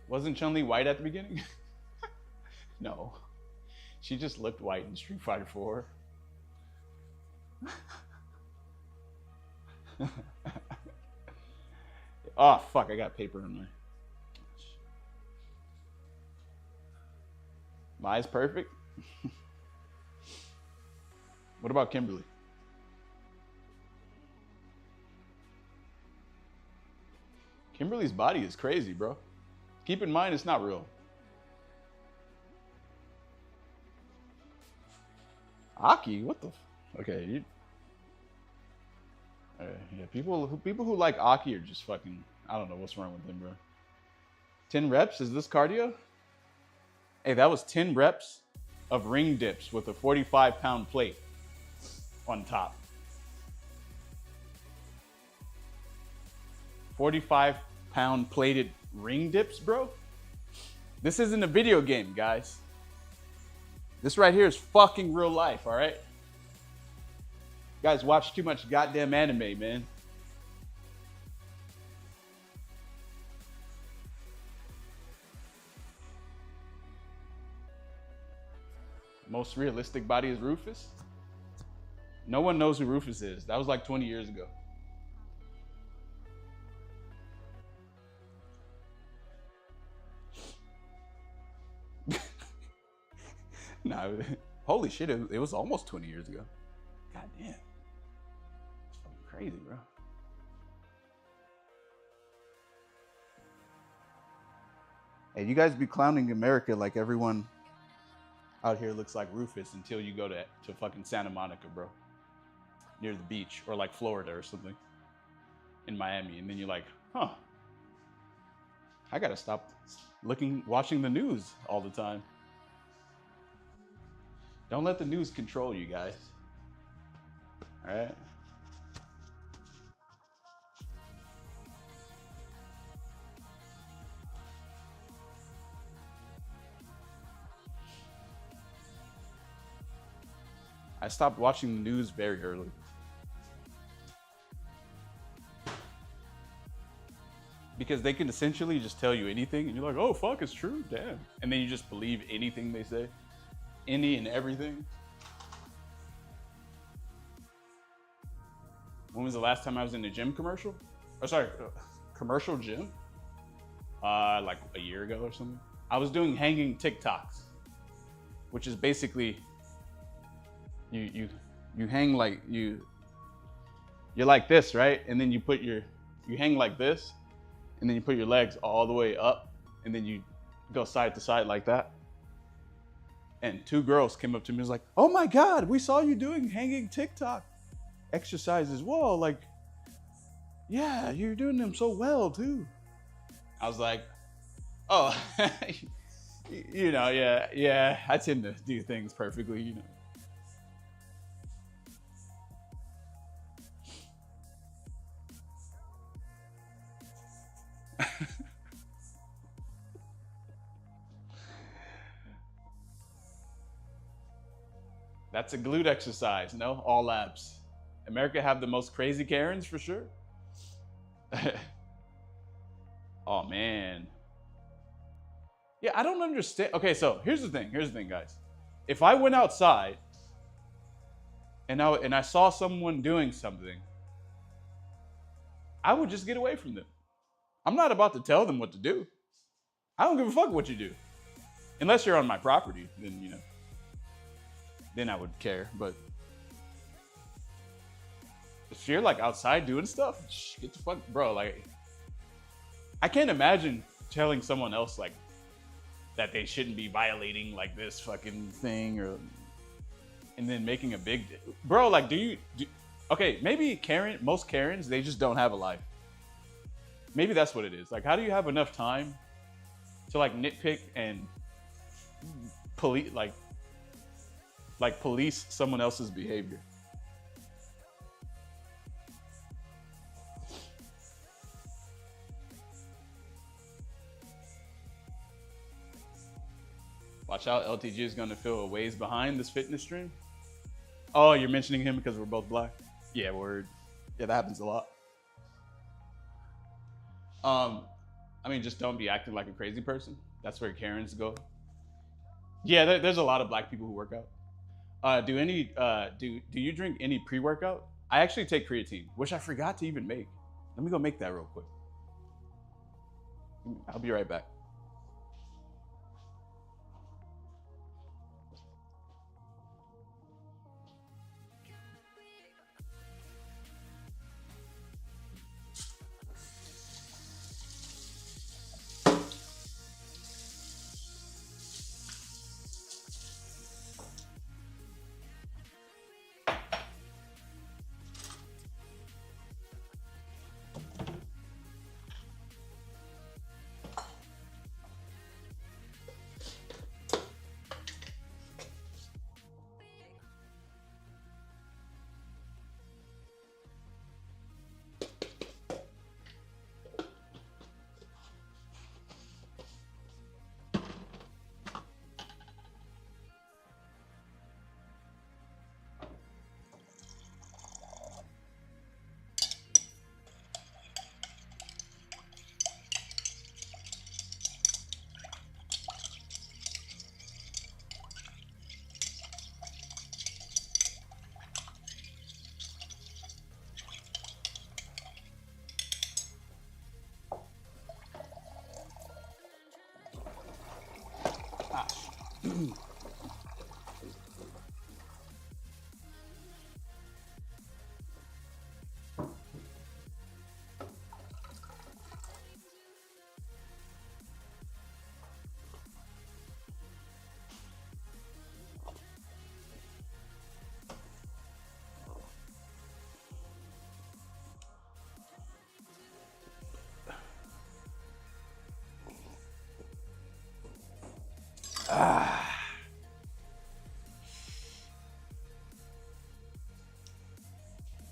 Wasn't Chun-Li white at the beginning? No. She just looked white in Street Fighter 4. Oh, fuck, I got paper on my... Mai's perfect. What about Kimberly? Kimberly's body is crazy, bro. Keep in mind, it's not real. Aki, what the? Okay, yeah, people who like Aki are just fucking. I don't know what's wrong with them, bro. 10 reps? Is this cardio? Hey, that was 10 reps of ring dips with a 45-pound plate on top. 45-pound plated ring dips, bro. This isn't a video game, guys. This right here is fucking real life, all right? You guys watch too much goddamn anime, man. Most realistic body is Rufus. No one knows who Rufus is. That was like 20 years ago. Nah, holy shit, it was almost 20 years ago. God damn. It's fucking crazy, bro. Hey, you guys be clowning America like everyone out here looks like Rufus until you go to fucking Santa Monica, bro. Near the beach, or like Florida or something. In Miami. And then you're like, huh. I gotta stop watching the news all the time. Don't let the news control you guys. All right? I stopped watching the news very early. Because they can essentially just tell you anything, and you're like, oh, fuck, it's true, damn. And then you just believe anything they say. Any and everything. When was the last time I was in a gym commercial? Oh, sorry, commercial gym? Like a year ago or something. I was doing hanging TikToks, which is basically you hang like you're like this, right? And then you hang like this, and then you put your legs all the way up, and then you go side to side like that. And two girls came up to me and was like, oh my God, we saw you doing hanging TikTok exercises. Whoa, like, yeah, you're doing them so well too. I was like, oh, you know, yeah, I tend to do things perfectly, you know. That's a glute exercise, no? All abs. America have the most crazy Karens for sure. Oh man. Yeah, I don't understand. Okay, so here's the thing, guys. If I went outside and I saw someone doing something, I would just get away from them. I'm not about to tell them what to do. I don't give a fuck what you do. Unless you're on my property, then, you know, then I would care. But if you're like outside doing stuff, get the fuck, bro. Like, I can't imagine telling someone else like that they shouldn't be violating like this fucking thing, or and then making a big bro. Like, okay, maybe most Karens, they just don't have a life. Maybe that's what it is. Like, how do you have enough time to like nitpick and police police someone else's behavior? Watch out, LTG is gonna feel a ways behind this fitness stream. Oh, you're mentioning him because we're both black? Yeah, word. Yeah, that happens a lot. I mean, just don't be acting like a crazy person. That's where Karens go. Yeah, there's a lot of black people who work out. Do you drink any pre-workout? I actually take creatine, which I forgot to even make. Let me go make that real quick. I'll be right back.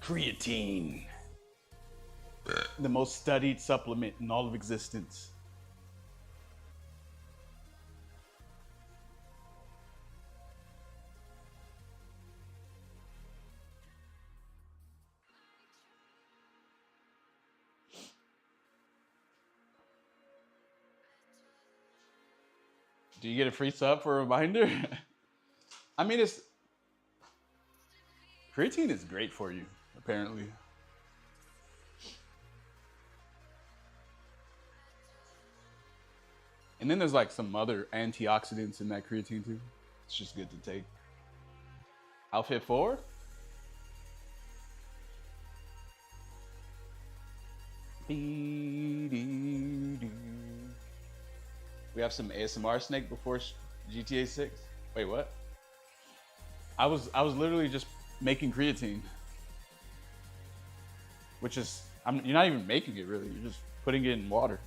Creatine. The most studied supplement in all of existence. Do you get a free sub for a reminder? I mean, creatine is great for you, apparently. And then there's like some other antioxidants in that creatine too. It's just good to take. Outfit 4? We have some ASMR Snake before GTA 6. Wait, what? I was literally just making creatine, which is you're not even making it really. You're just putting it in water.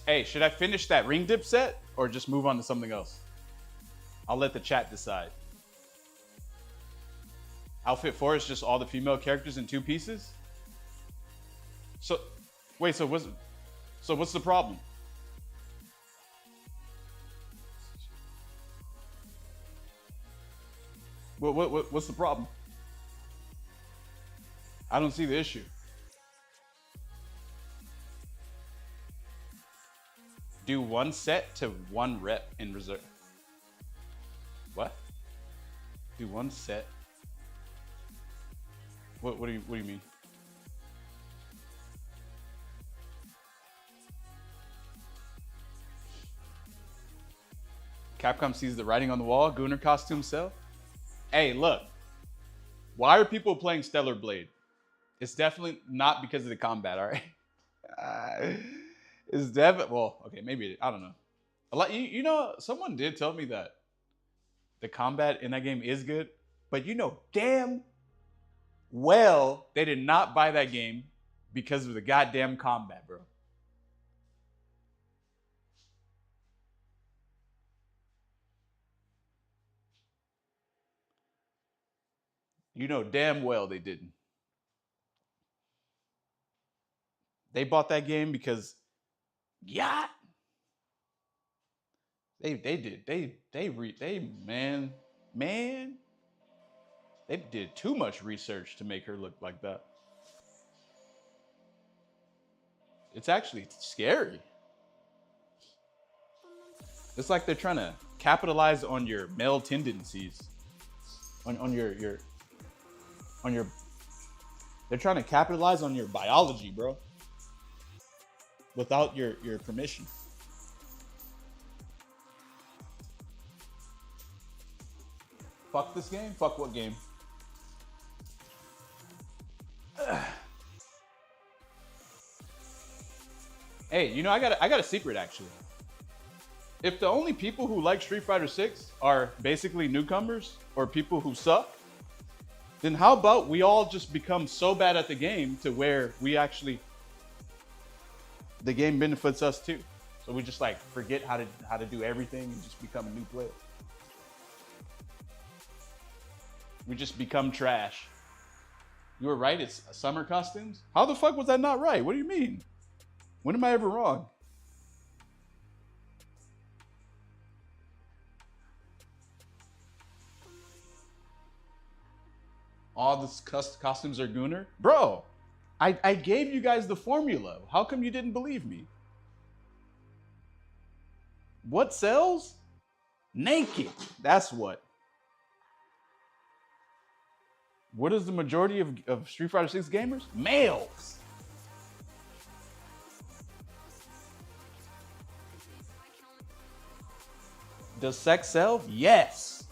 Hey, should I finish that ring dip set or just move on to something else? I'll let the chat decide. Outfit 4 is just all the female characters in 2 pieces? So, wait, so what's the problem? What's the problem? I don't see the issue. Do 1 set to 1 rep in reserve. What? Do 1 set. What do you mean? Capcom sees the writing on the wall. Gunnar costume sell. Hey, look. Why are people playing Stellar Blade? It's definitely not because of the combat, all right? It's definitely, well, okay, maybe, I don't know. A lot, you know, someone did tell me that the combat in that game is good, but you know damn well they did not buy that game because of the goddamn combat, bro. You know damn well they didn't. They bought that game because, yeah, they did. Man, they did too much research to make her look like that. It's actually scary. It's like they're trying to capitalize on your male tendencies, on your they're trying to capitalize on your biology, bro, without your permission. Fuck this game? Fuck what game? Hey, you know, I got a secret actually. If the only people who like Street Fighter 6 are basically newcomers or people who suck, then how about we all just become so bad at the game to where we actually, the game benefits us too. So we just like forget how to do everything and just become a new player. We just become trash. You were right, it's summer costumes? How the fuck was that not right? What do you mean? When am I ever wrong? All the costumes are Gunnar? Bro, I gave you guys the formula. How come you didn't believe me? What sells? Naked. That's what. What is the majority of Street Fighter 6 gamers? Males. Does sex sell? Yes.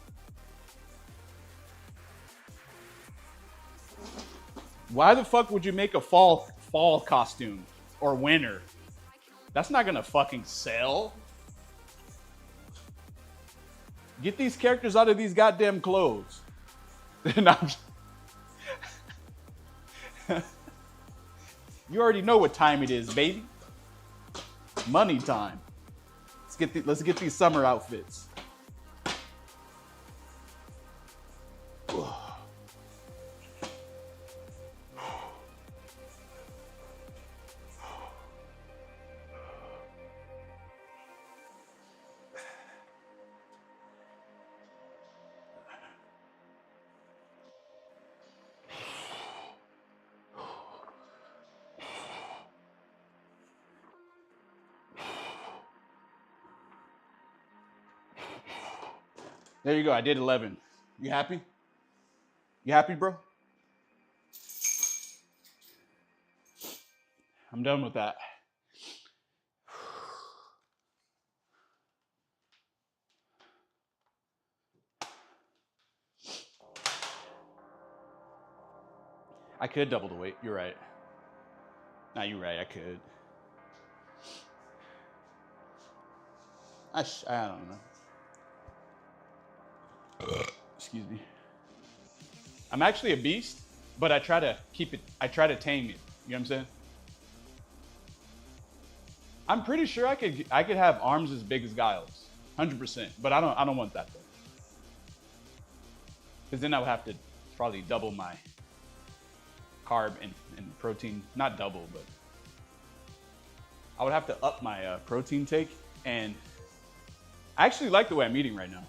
Why the fuck would you make a fall costume or winter? That's not gonna fucking sell. Get these characters out of these goddamn clothes. You already know what time it is, baby. Money time. Let's get these summer outfits. There you go. I did 11. You happy? You happy, bro? I'm done with that. I could double the weight. You're right. Nah, you're right. I could. I don't know. Excuse me. I'm actually a beast, but I try to keep it. I try to tame it. You know what I'm saying? I'm pretty sure I could have arms as big as Giles, 100%. But I don't want that though, because then I would have to probably double my carb and protein. Not double, but I would have to up my protein take. And I actually like the way I'm eating right now.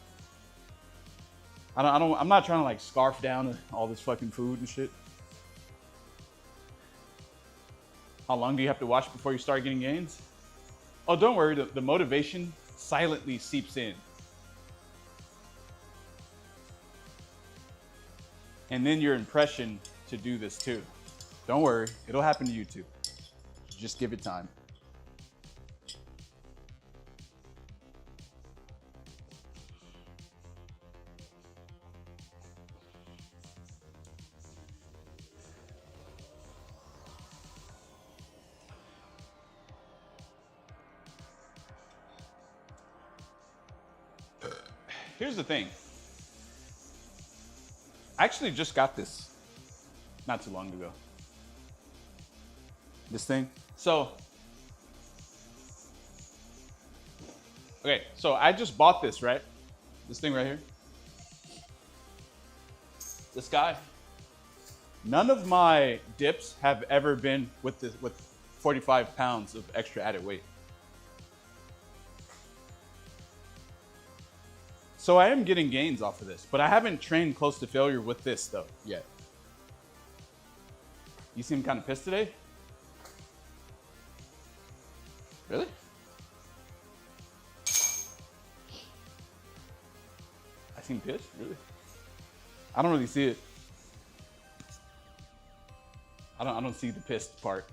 I'm not trying to like scarf down all this fucking food and shit. How long do you have to watch before you start getting gains? Oh, don't worry. The motivation silently seeps in. And then your impression to do this too. Don't worry. It'll happen to you too. Just give it time. Here's the thing. I actually just got this not too long ago. This thing. So, okay, so I just bought this, right? This thing right here. This guy. None of my dips have ever been with 45 pounds of extra added weight. So I am getting gains off of this, but I haven't trained close to failure with this though yet. You seem kind of pissed today? Really? I seem pissed? Really? I don't really see it. I don't see the pissed part.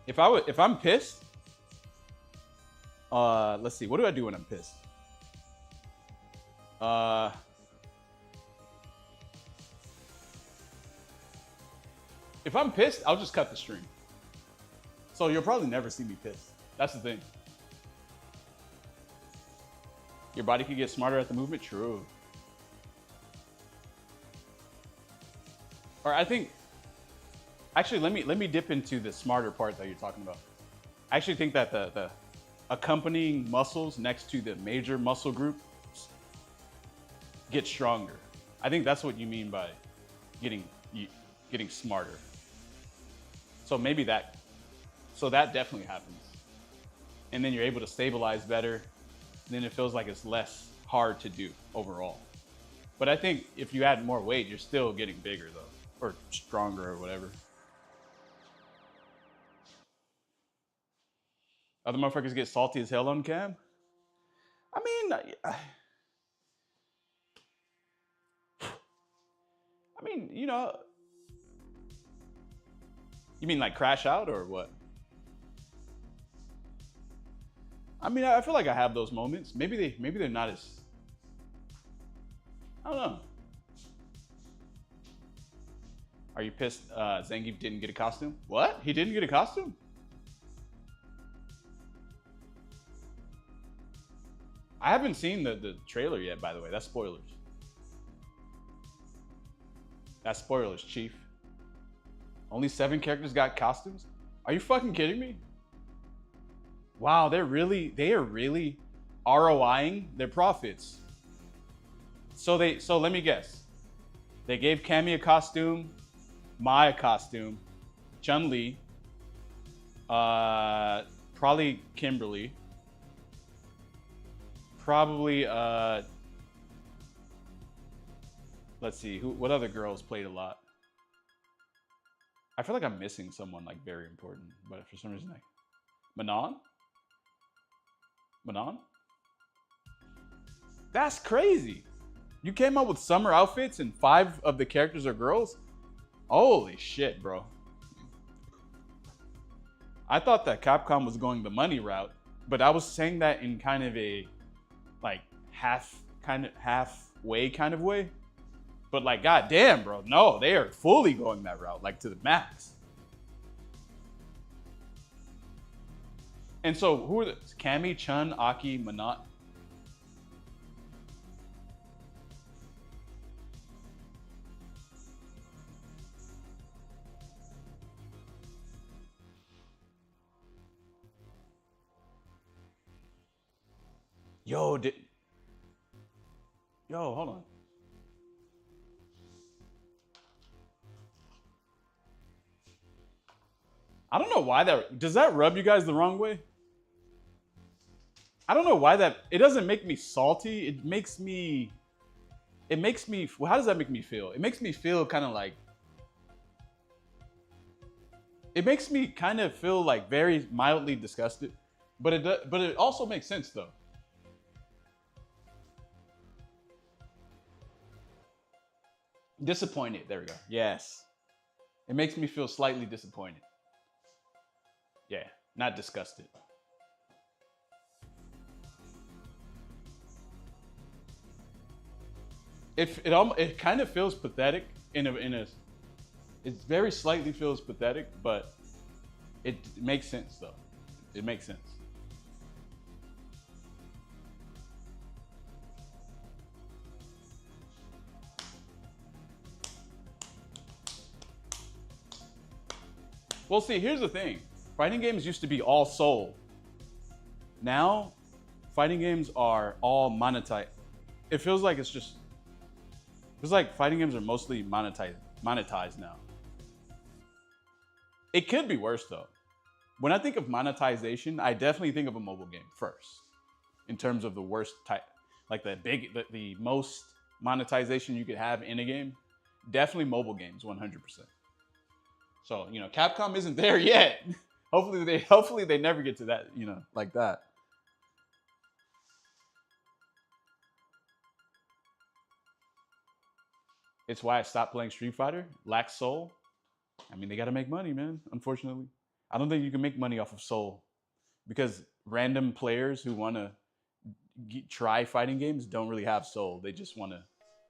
If I'm pissed, let's see. What do I do when I'm pissed? If I'm pissed, I'll just cut the stream. So you'll probably never see me pissed. That's the thing. Your body could get smarter at the movement? True. Or I think, actually, let me dip into the smarter part that you're talking about. I actually think that the accompanying muscles next to the major muscle group get stronger. I think that's what you mean by getting smarter. So maybe that definitely happens. And then you're able to stabilize better. Then it feels like it's less hard to do overall. But I think if you add more weight, you're still getting bigger though, or stronger or whatever. Other motherfuckers get salty as hell on cam. I mean, you know, you mean like crash out or what? I mean, I feel like I have those moments. Maybe they're not as, I don't know. Are you pissed Zangief didn't get a costume? What? He didn't get a costume? I haven't seen the trailer yet, by the way. That's spoilers. That's spoilers, Chief. Only 7 characters got costumes? Are you fucking kidding me? Wow, they are really ROIing their profits. So let me guess. They gave Cammy a costume, Mai a costume, Chun-Li, probably Kimberly, probably let's see, what other girls played a lot? I feel like I'm missing someone like very important, but for some reason like Manon? That's crazy. You came up with summer outfits and 5 of the characters are girls? Holy shit, bro. I thought that Capcom was going the money route, but I was saying that in kind of a like halfway kind of way. But like, goddamn, bro, no, they are fully going that route, like to the max. And so who are the Cammy, Chun, Aki, Manat? Yo, hold on. I don't know why does that rub you guys the wrong way? I don't know why it doesn't make me salty. It makes me, well, how does that make me feel? It makes me feel kind of like, it makes me kind of feel like very mildly disgusted, but it also makes sense though. Disappointed, there we go. Yes. It makes me feel slightly disappointed. Yeah, not disgusted. It kind of feels pathetic in a it very slightly feels pathetic, but it makes sense though. It makes sense. Well, see, here's the thing. Fighting games used to be all soul. Now, fighting games are all monetized. It feels like fighting games are mostly monetized now. It could be worse though. When I think of monetization, I definitely think of a mobile game first. In terms of the worst type, like the most monetization you could have in a game, definitely mobile games, 100%. So, you know, Capcom isn't there yet. Hopefully they never get to that, you know, like that. It's why I stopped playing Street Fighter. Lacks soul. I mean, they got to make money, man, unfortunately. I don't think you can make money off of soul because random players who want to try fighting games don't really have soul. They just want to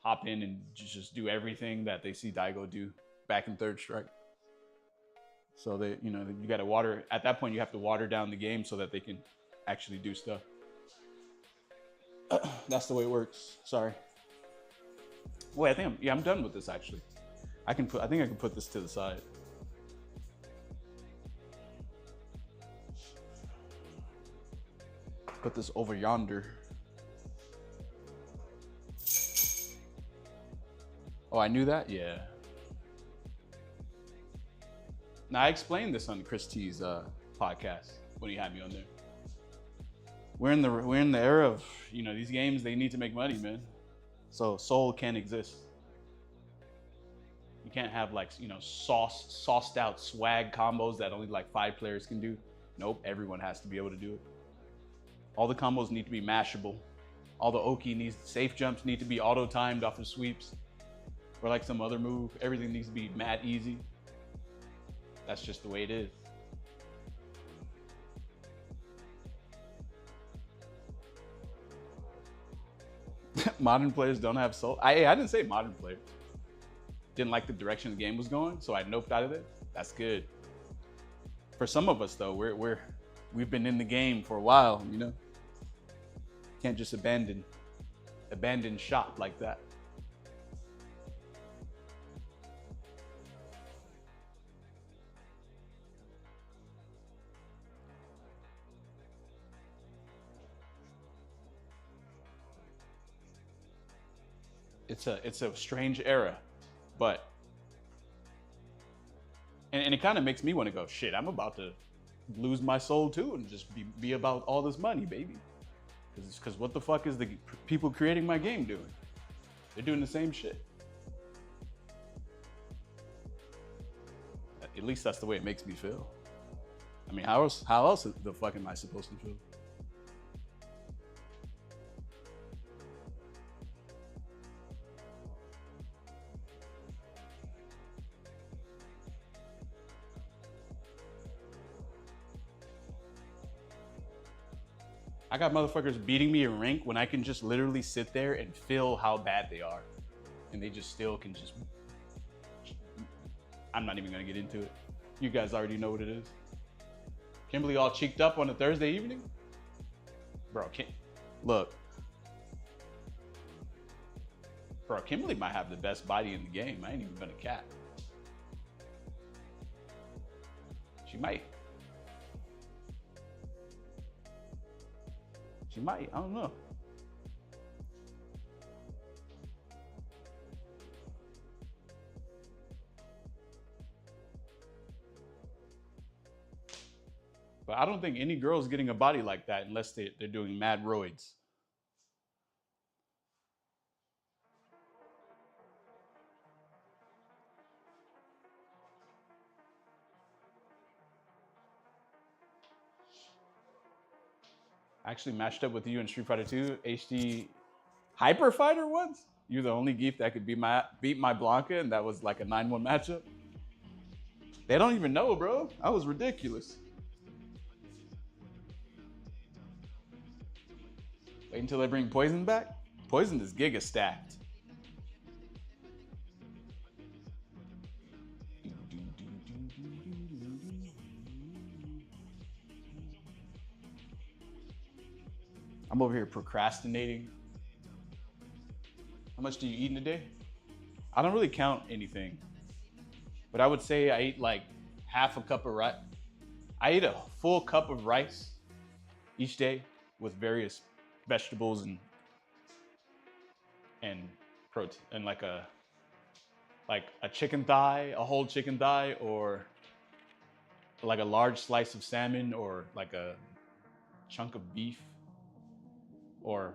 hop in and just do everything that they see Daigo do back in Third Strike. So they, you know, you got to at that point you have to water down the game so that they can actually do stuff. That's the way it works. Sorry. Wait, I'm done with this actually. I think I can put this to the side. Put this over yonder. Oh, I knew that? Yeah. Now, I explained this on Chris T's podcast when he had me on there. We're in the era of, you know, these games, they need to make money, man. So soul can't exist. You can't have like, you know, sauced out swag combos that only like 5 players can do. Nope, everyone has to be able to do it. All the combos need to be mashable. All the safe jumps need to be auto-timed off of sweeps. Or like some other move. Everything needs to be mad easy. That's just the way it is. Modern players don't have soul. I didn't say modern players. Didn't like the direction the game was going, so I noped out of it. That's good. For some of us though, we've been in the game for a while, you know. Can't just abandon shop like that. It's a strange era, but and it kind of makes me want to go, shit, I'm about to lose my soul too and just be about all this money, baby. Because what the fuck is the people creating my game doing? They're doing the same shit. At least that's the way it makes me feel. I mean, how else the fuck am I supposed to feel? I got motherfuckers beating me in rank when I can just literally sit there and feel how bad they are. And they just still can just... I'm not even gonna get into it. You guys already know what it is. Kimberly all cheeked up on a Thursday evening? Bro, look. Bro, Kimberly might have the best body in the game. I ain't even gonna cap. She might. She might, I don't know. But I don't think any girl's getting a body like that unless they're doing mad roids. I actually matched up with you in Street Fighter 2 HD Hyper Fighter once. You're the only geek that could beat my Blanca, and that was like a 9-1 matchup. They don't even know, bro. I was ridiculous. Wait until they bring Poison back. Poison is giga stacked. I'm over here procrastinating. How much do you eat in a day? I don't really count anything, but I would say I eat like half a cup of rice. I eat a full cup of rice each day with various vegetables and protein, and like a chicken thigh, a whole chicken thigh, or like a large slice of salmon, or like a chunk of beef, or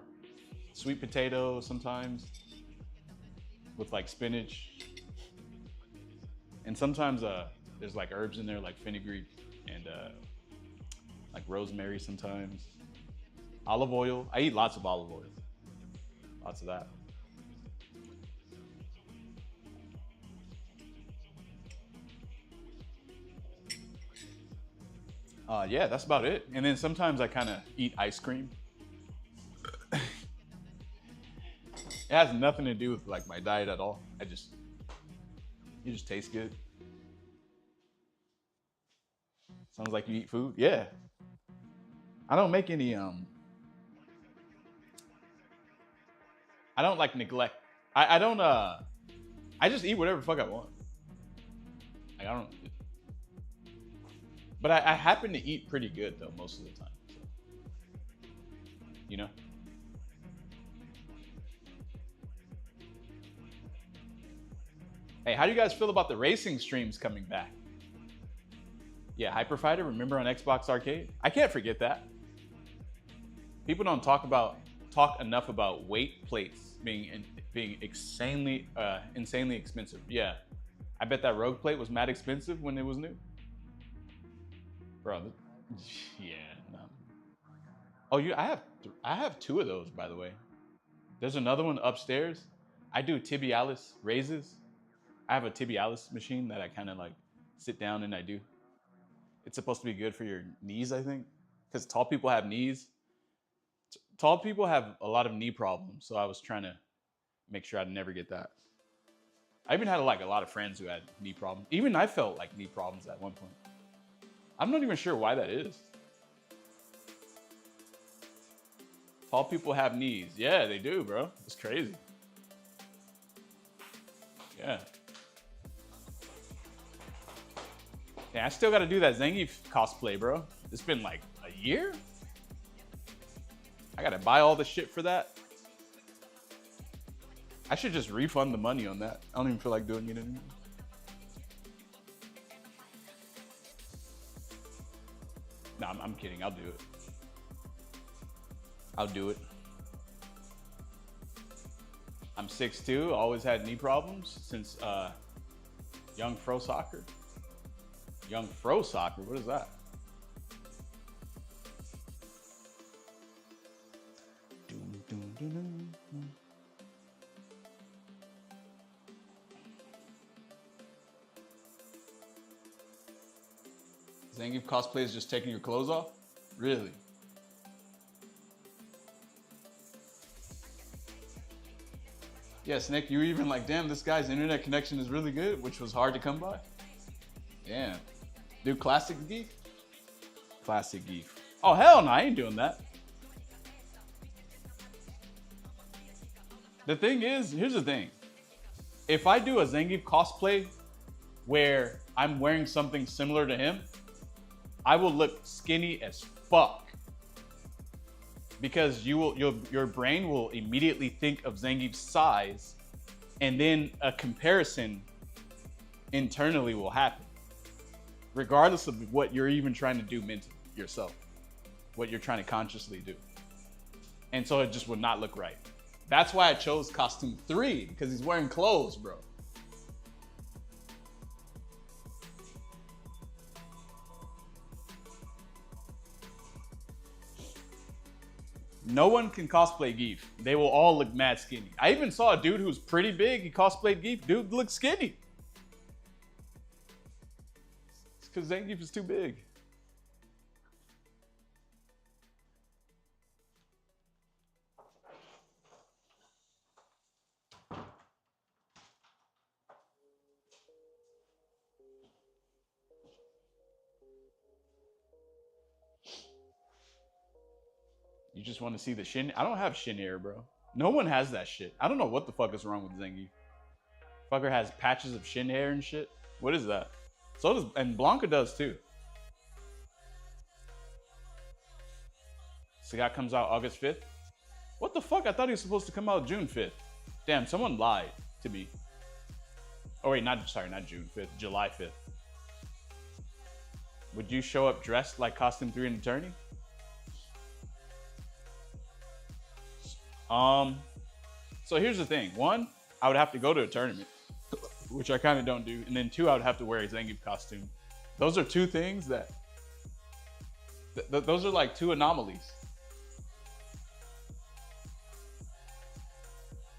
sweet potato sometimes with like spinach. And sometimes there's like herbs in there like fenugreek and like rosemary sometimes. Olive oil. I eat lots of olive oil. Lots of that. Yeah, that's about it. And then sometimes I kind of eat ice cream. It has nothing to do with like my diet at all. You just taste good. Sounds like you eat food. Yeah. I don't make any I don't like neglect. I don't I just eat whatever the fuck I want. Like I don't, but I happen to eat pretty good though most of the time. So. You know? Hey, how do you guys feel about the racing streams coming back? Yeah, Hyper Fighter, remember on Xbox Arcade? I can't forget that. People don't talk enough about weight plates being insanely expensive. Yeah, I bet that Rogue plate was mad expensive when it was new. Bro, yeah. No. Oh, I have 2 of those, by the way. There's another one upstairs. I do tibialis raises. I have a tibialis machine that I kind of like sit down and I do. It's supposed to be good for your knees, I think, because tall people have knees. Tall people have a lot of knee problems, so I was trying to make sure I'd never get that. I even had like a lot of friends who had knee problems. Even I felt like knee problems at one point. I'm not even sure why that is. Tall people have knees. Yeah, they do, bro. It's crazy. Yeah. Yeah, I still got to do that Zangief cosplay, bro. It's been like a year. I got to buy all the shit for that. I should just refund the money on that. I don't even feel like doing it anymore. No, I'm kidding. I'll do it. I'll do it. I'm 6'2", always had knee problems since young fro soccer. Young fro soccer, what is that? Zangief cosplay is just taking your clothes off? Really? Yes, Nick, you were even like, damn, this guy's internet connection is really good, which was hard to come by. Damn. Dude, classic geef? Classic geef. Oh, hell no, I ain't doing that. The thing is, here's the thing. If I do a Zangief cosplay where I'm wearing something similar to him, I will look skinny as fuck. Because your brain will immediately think of Zangief's size, and then a comparison internally will happen. Regardless of what you're even trying to do mentally yourself, what you're trying to consciously do. And so it just would not look right. That's why I chose costume 3, because he's wearing clothes, bro. No one can cosplay Geef. They will all look mad skinny. I even saw a dude who's pretty big. He cosplayed Geef. Dude looks skinny. It's because Zangief is too big. You just want to see the shin? I don't have shin hair, bro. No one has that shit. I don't know what the fuck is wrong with Zangief. Fucker has patches of shin hair and shit. What is that? So does, and Blanca does too. Sagat comes out August 5th. What the fuck? I thought he was supposed to come out June 5th. Damn, someone lied to me. Oh wait, not June 5th, July 5th. Would you show up dressed like costume 3 in Dietary? So here's the thing. 1, I would have to go to a tournament, which I kind of don't do. And then 2, I would have to wear a Zangief costume. Those are 2 things that, those are like 2 anomalies.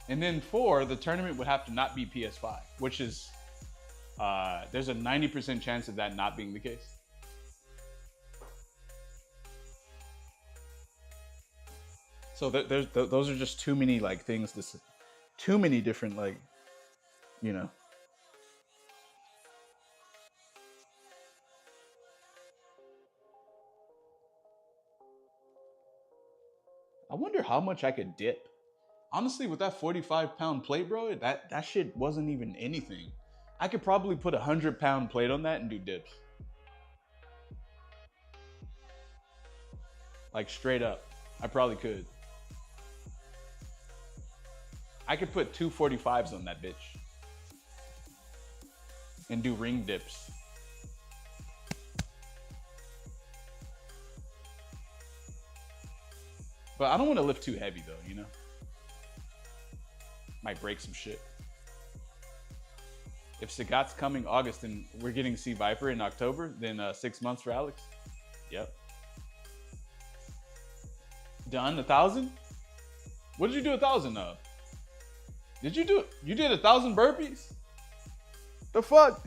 And then 4, the tournament would have to not be PS5, which is, there's a 90% chance of that not being the case. So those are just too many like things to say. Too many different like, you know. I wonder how much I could dip. Honestly, with that 45-pound plate, bro, that shit wasn't even anything. I could probably put a 100-pound plate on that and do dips. Like straight up, I probably could. I could put 2 45s on that bitch and do ring dips. But I don't want to lift too heavy though, you know? Might break some shit. If Sagat's coming August and we're getting C Viper in October, then 6 months for Alex. Yep. Done 1,000? What did you do 1,000 of? Did you do it? You did 1,000 burpees? The fuck?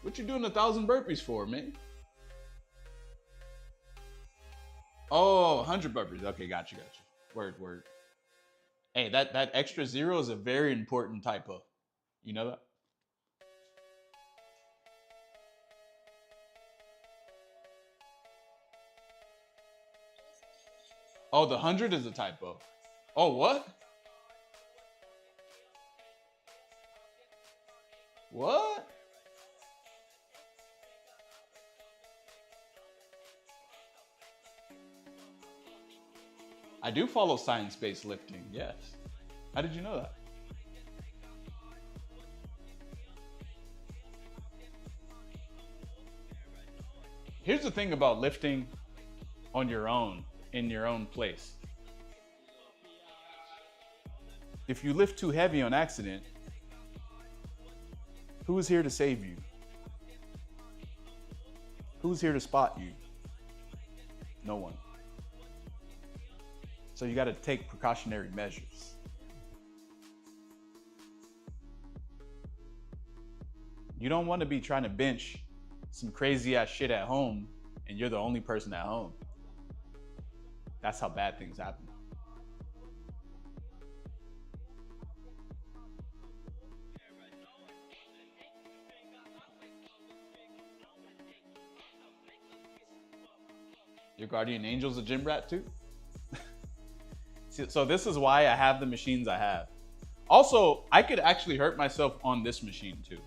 What you doing 1,000 burpees for, man? Oh, 100 burpees. Okay, got you. Word. Hey, that extra zero is a very important typo. You know that? Oh, the 100 is a typo. Oh, what? What? I do follow science-based lifting, yes. How did you know that? Here's the thing about lifting on your own, in your own place. If you lift too heavy on accident, who is here to save you? Who's here to spot you? No one. So you got to take precautionary measures. You don't want to be trying to bench some crazy ass shit at home and you're the only person at home. That's how bad things happen. Your guardian angel's a gym rat too? So this is why I have the machines I have. Also, I could actually hurt myself on this machine too.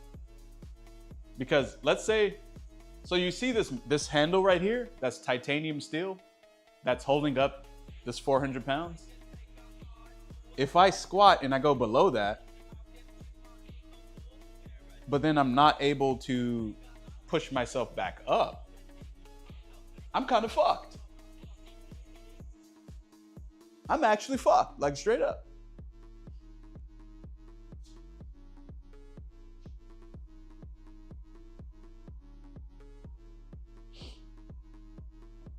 Because let's say, so you see this handle right here, that's titanium steel, that's holding up this 400 pounds. If I squat and I go below that, but then I'm not able to push myself back up, I'm kind of fucked. I'm actually fucked, like straight up.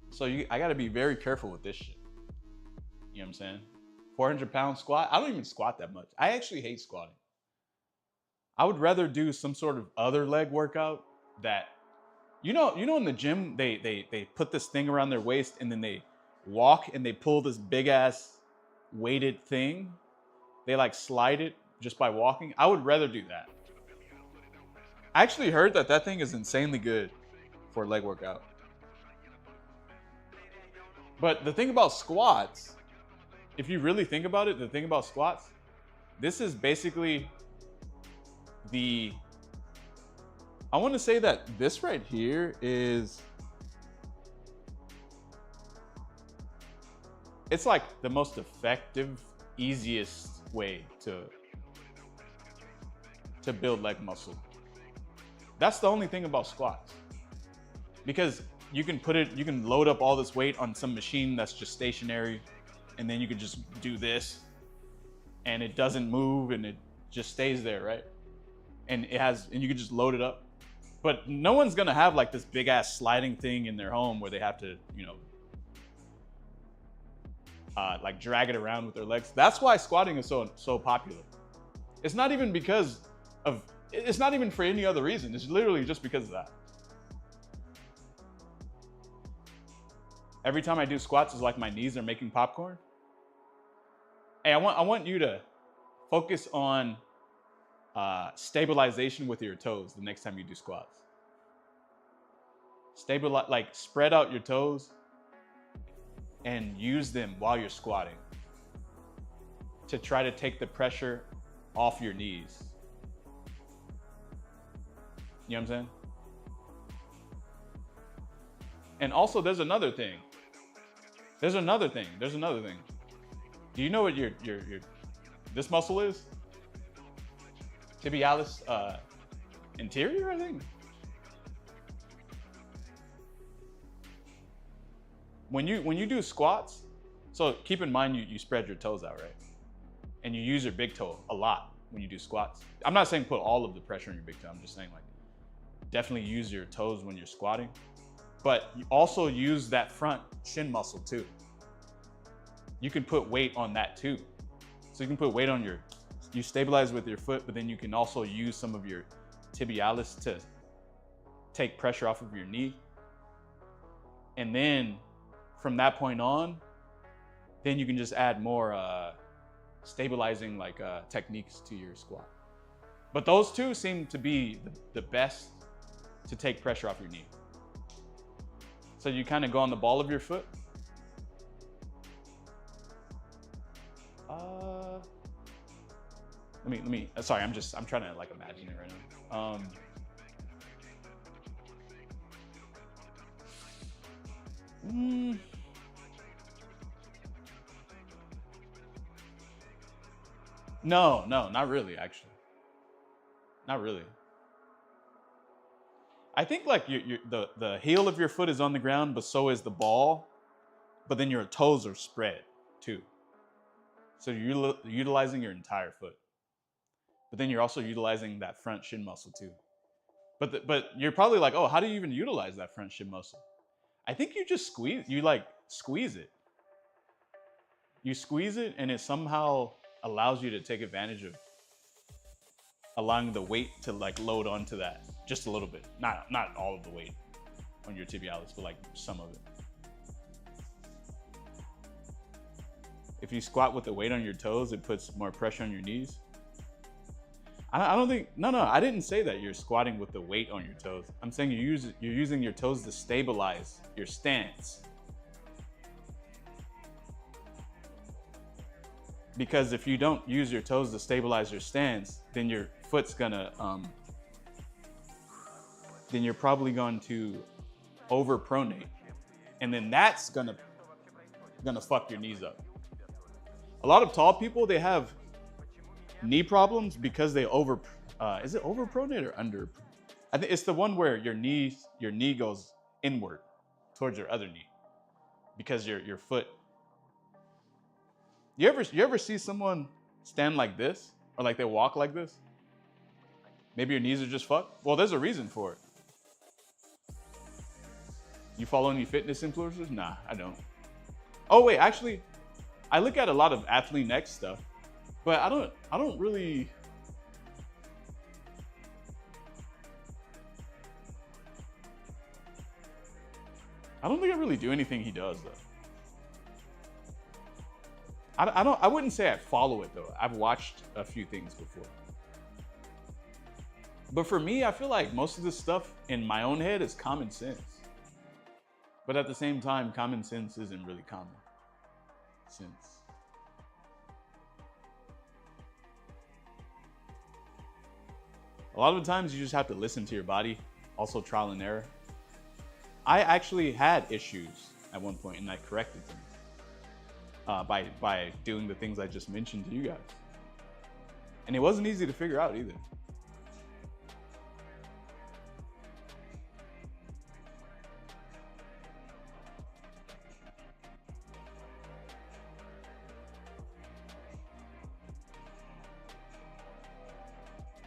So I gotta be very careful with this shit. You know what I'm saying? 400-pound squat, I don't even squat that much. I actually hate squatting. I would rather do some sort of other leg workout that, you know in the gym, they put this thing around their waist and then they walk and they pull this big ass weighted thing. They like slide it just by walking. I would rather do that. I actually heard that thing is insanely good for a leg workout. But the thing about squats, if you really think about it, the thing about squats, this is basically I want to say that this right here it's like the most effective, easiest way to build leg muscle. That's the only thing about squats. Because you can load up all this weight on some machine that's just stationary, and then you can just do this and it doesn't move and it just stays there, right? And you can just load it up. But no one's gonna have like this big ass sliding thing in their home where they have to, like drag it around with their legs. That's why squatting is so popular. It's not even it's not even for any other reason. It's literally just because of that. Every time I do squats, it's like my knees are making popcorn. Hey, I want you to focus on stabilization with your toes the next time you do squats. Spread out your toes and use them while you're squatting to try to take the pressure off your knees. You know what I'm saying? And also there's another thing. Do you know what your this muscle is? Tibialis anterior, I think. When you do squats, so keep in mind you spread your toes out, right? And you use your big toe a lot when you do squats. I'm not saying put all of the pressure on your big toe. I'm just saying like definitely use your toes when you're squatting. But you also use that front shin muscle too. You can put weight on that too. So you can put weight on you stabilize with your foot, but then you can also use some of your tibialis take pressure off of your knee. And then from that point on, then you can just add more stabilizing techniques to your squat. But those two seem to be the best to take pressure off your knee. So you kind of go on the ball of your foot. Let me, sorry, I'm trying to like imagine it right now. No, not really, actually. Not really. I think like the heel of your foot is on the ground, but so is the ball, but then your toes are spread too. So you're utilizing your entire foot, but then you're also utilizing that front shin muscle too. But you're probably like, oh, how do you even utilize that front shin muscle? I think you just squeeze it. You squeeze it and it somehow allows you to take advantage of allowing the weight to like load onto that just a little bit. Not all of the weight on your tibialis, but like some of it. If you squat with the weight on your toes, it puts more pressure on your knees. I don't think, no, I didn't say that you're squatting with the weight on your toes. I'm saying you're using your toes to stabilize your stance. Because if you don't use your toes to stabilize your stance, then your foot's gonna, then you're probably going to overpronate. And then that's gonna fuck your knees up. A lot of tall people, they have knee problems because they is it overpronate or under? I think it's the one where your knee goes inward towards your other knee because your foot. You ever see someone stand like this or like they walk like this? Maybe your knees are just fucked. Well, there's a reason for it. You follow any fitness influencers? Nah, I don't. Oh wait, actually, I look at a lot of Athlete X stuff, but I don't really. I don't think I really do anything he does though. I wouldn't say I follow it though. I've watched a few things before. But for me, I feel like most of this stuff in my own head is common sense. But at the same time, common sense isn't really common sense. A lot of the times you just have to listen to your body, also trial and error. I actually had issues at one point and I corrected them by doing the things I just mentioned to you guys. And it wasn't easy to figure out either.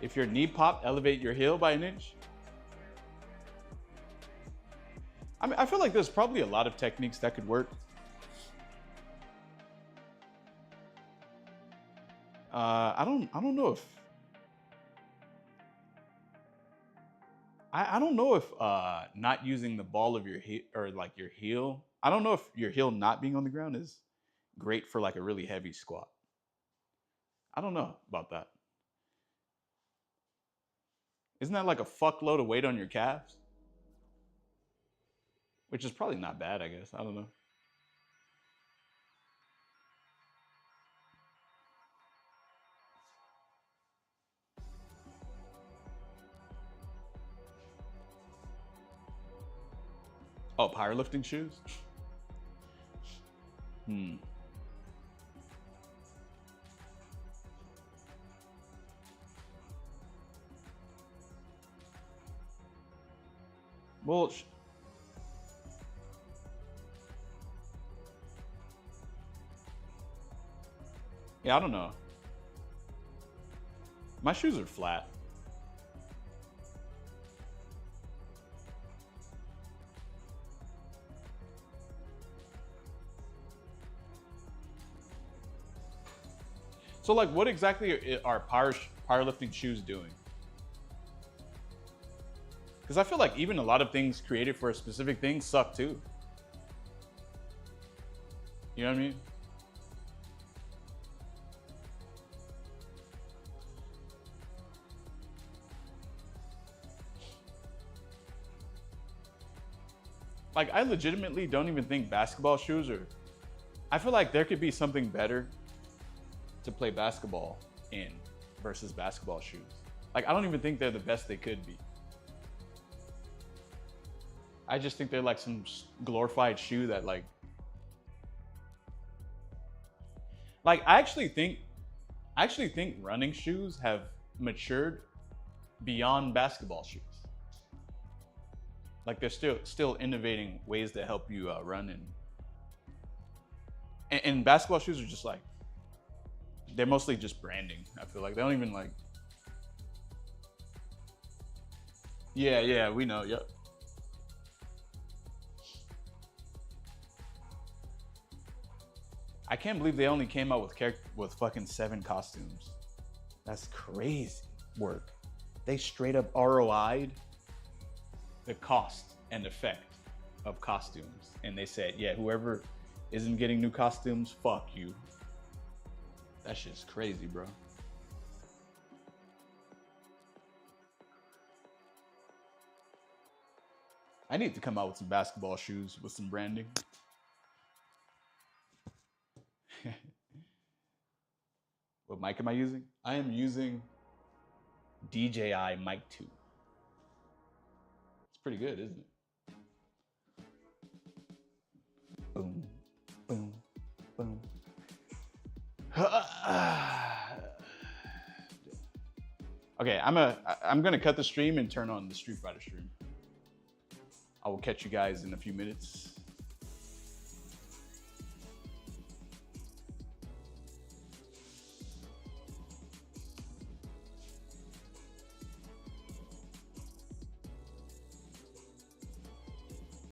If your knee popped, elevate your heel by an inch. I mean, I feel like there's probably a lot of techniques that could work. I don't know if I don't know if not using the ball of your heel or like your heel. I don't know if your heel not being on the ground is great for like a really heavy squat. I don't know about that. Isn't that like a fuckload of weight on your calves? Which is probably not bad, I guess. I don't know. Oh, powerlifting shoes? Well, yeah, I don't know. My shoes are flat. So like what exactly are powerlifting shoes doing? Because I feel like even a lot of things created for a specific thing suck too. You know what I mean? Like, I legitimately don't even think basketball shoes are... I feel like there could be something better to play basketball in versus basketball shoes. Like, I don't even think they're the best they could be. I just think they're like some glorified shoe that like I actually think running shoes have matured beyond basketball shoes. Like they're still innovating ways that help you run, and basketball shoes are just like, they're mostly just branding. I feel like they don't even like. Yeah, we know. Yep. I can't believe they only came out with fucking 7 costumes. That's crazy work. They straight up ROI'd the cost and effect of costumes. And they said, yeah, whoever isn't getting new costumes, fuck you. That shit's crazy, bro. I need to come out with some basketball shoes with some branding. What mic am I using? I am using DJI Mic 2. It's pretty good, isn't it? Boom, boom, boom. Okay, I'm gonna cut the stream and turn on the Street Fighter stream. I will catch you guys in a few minutes.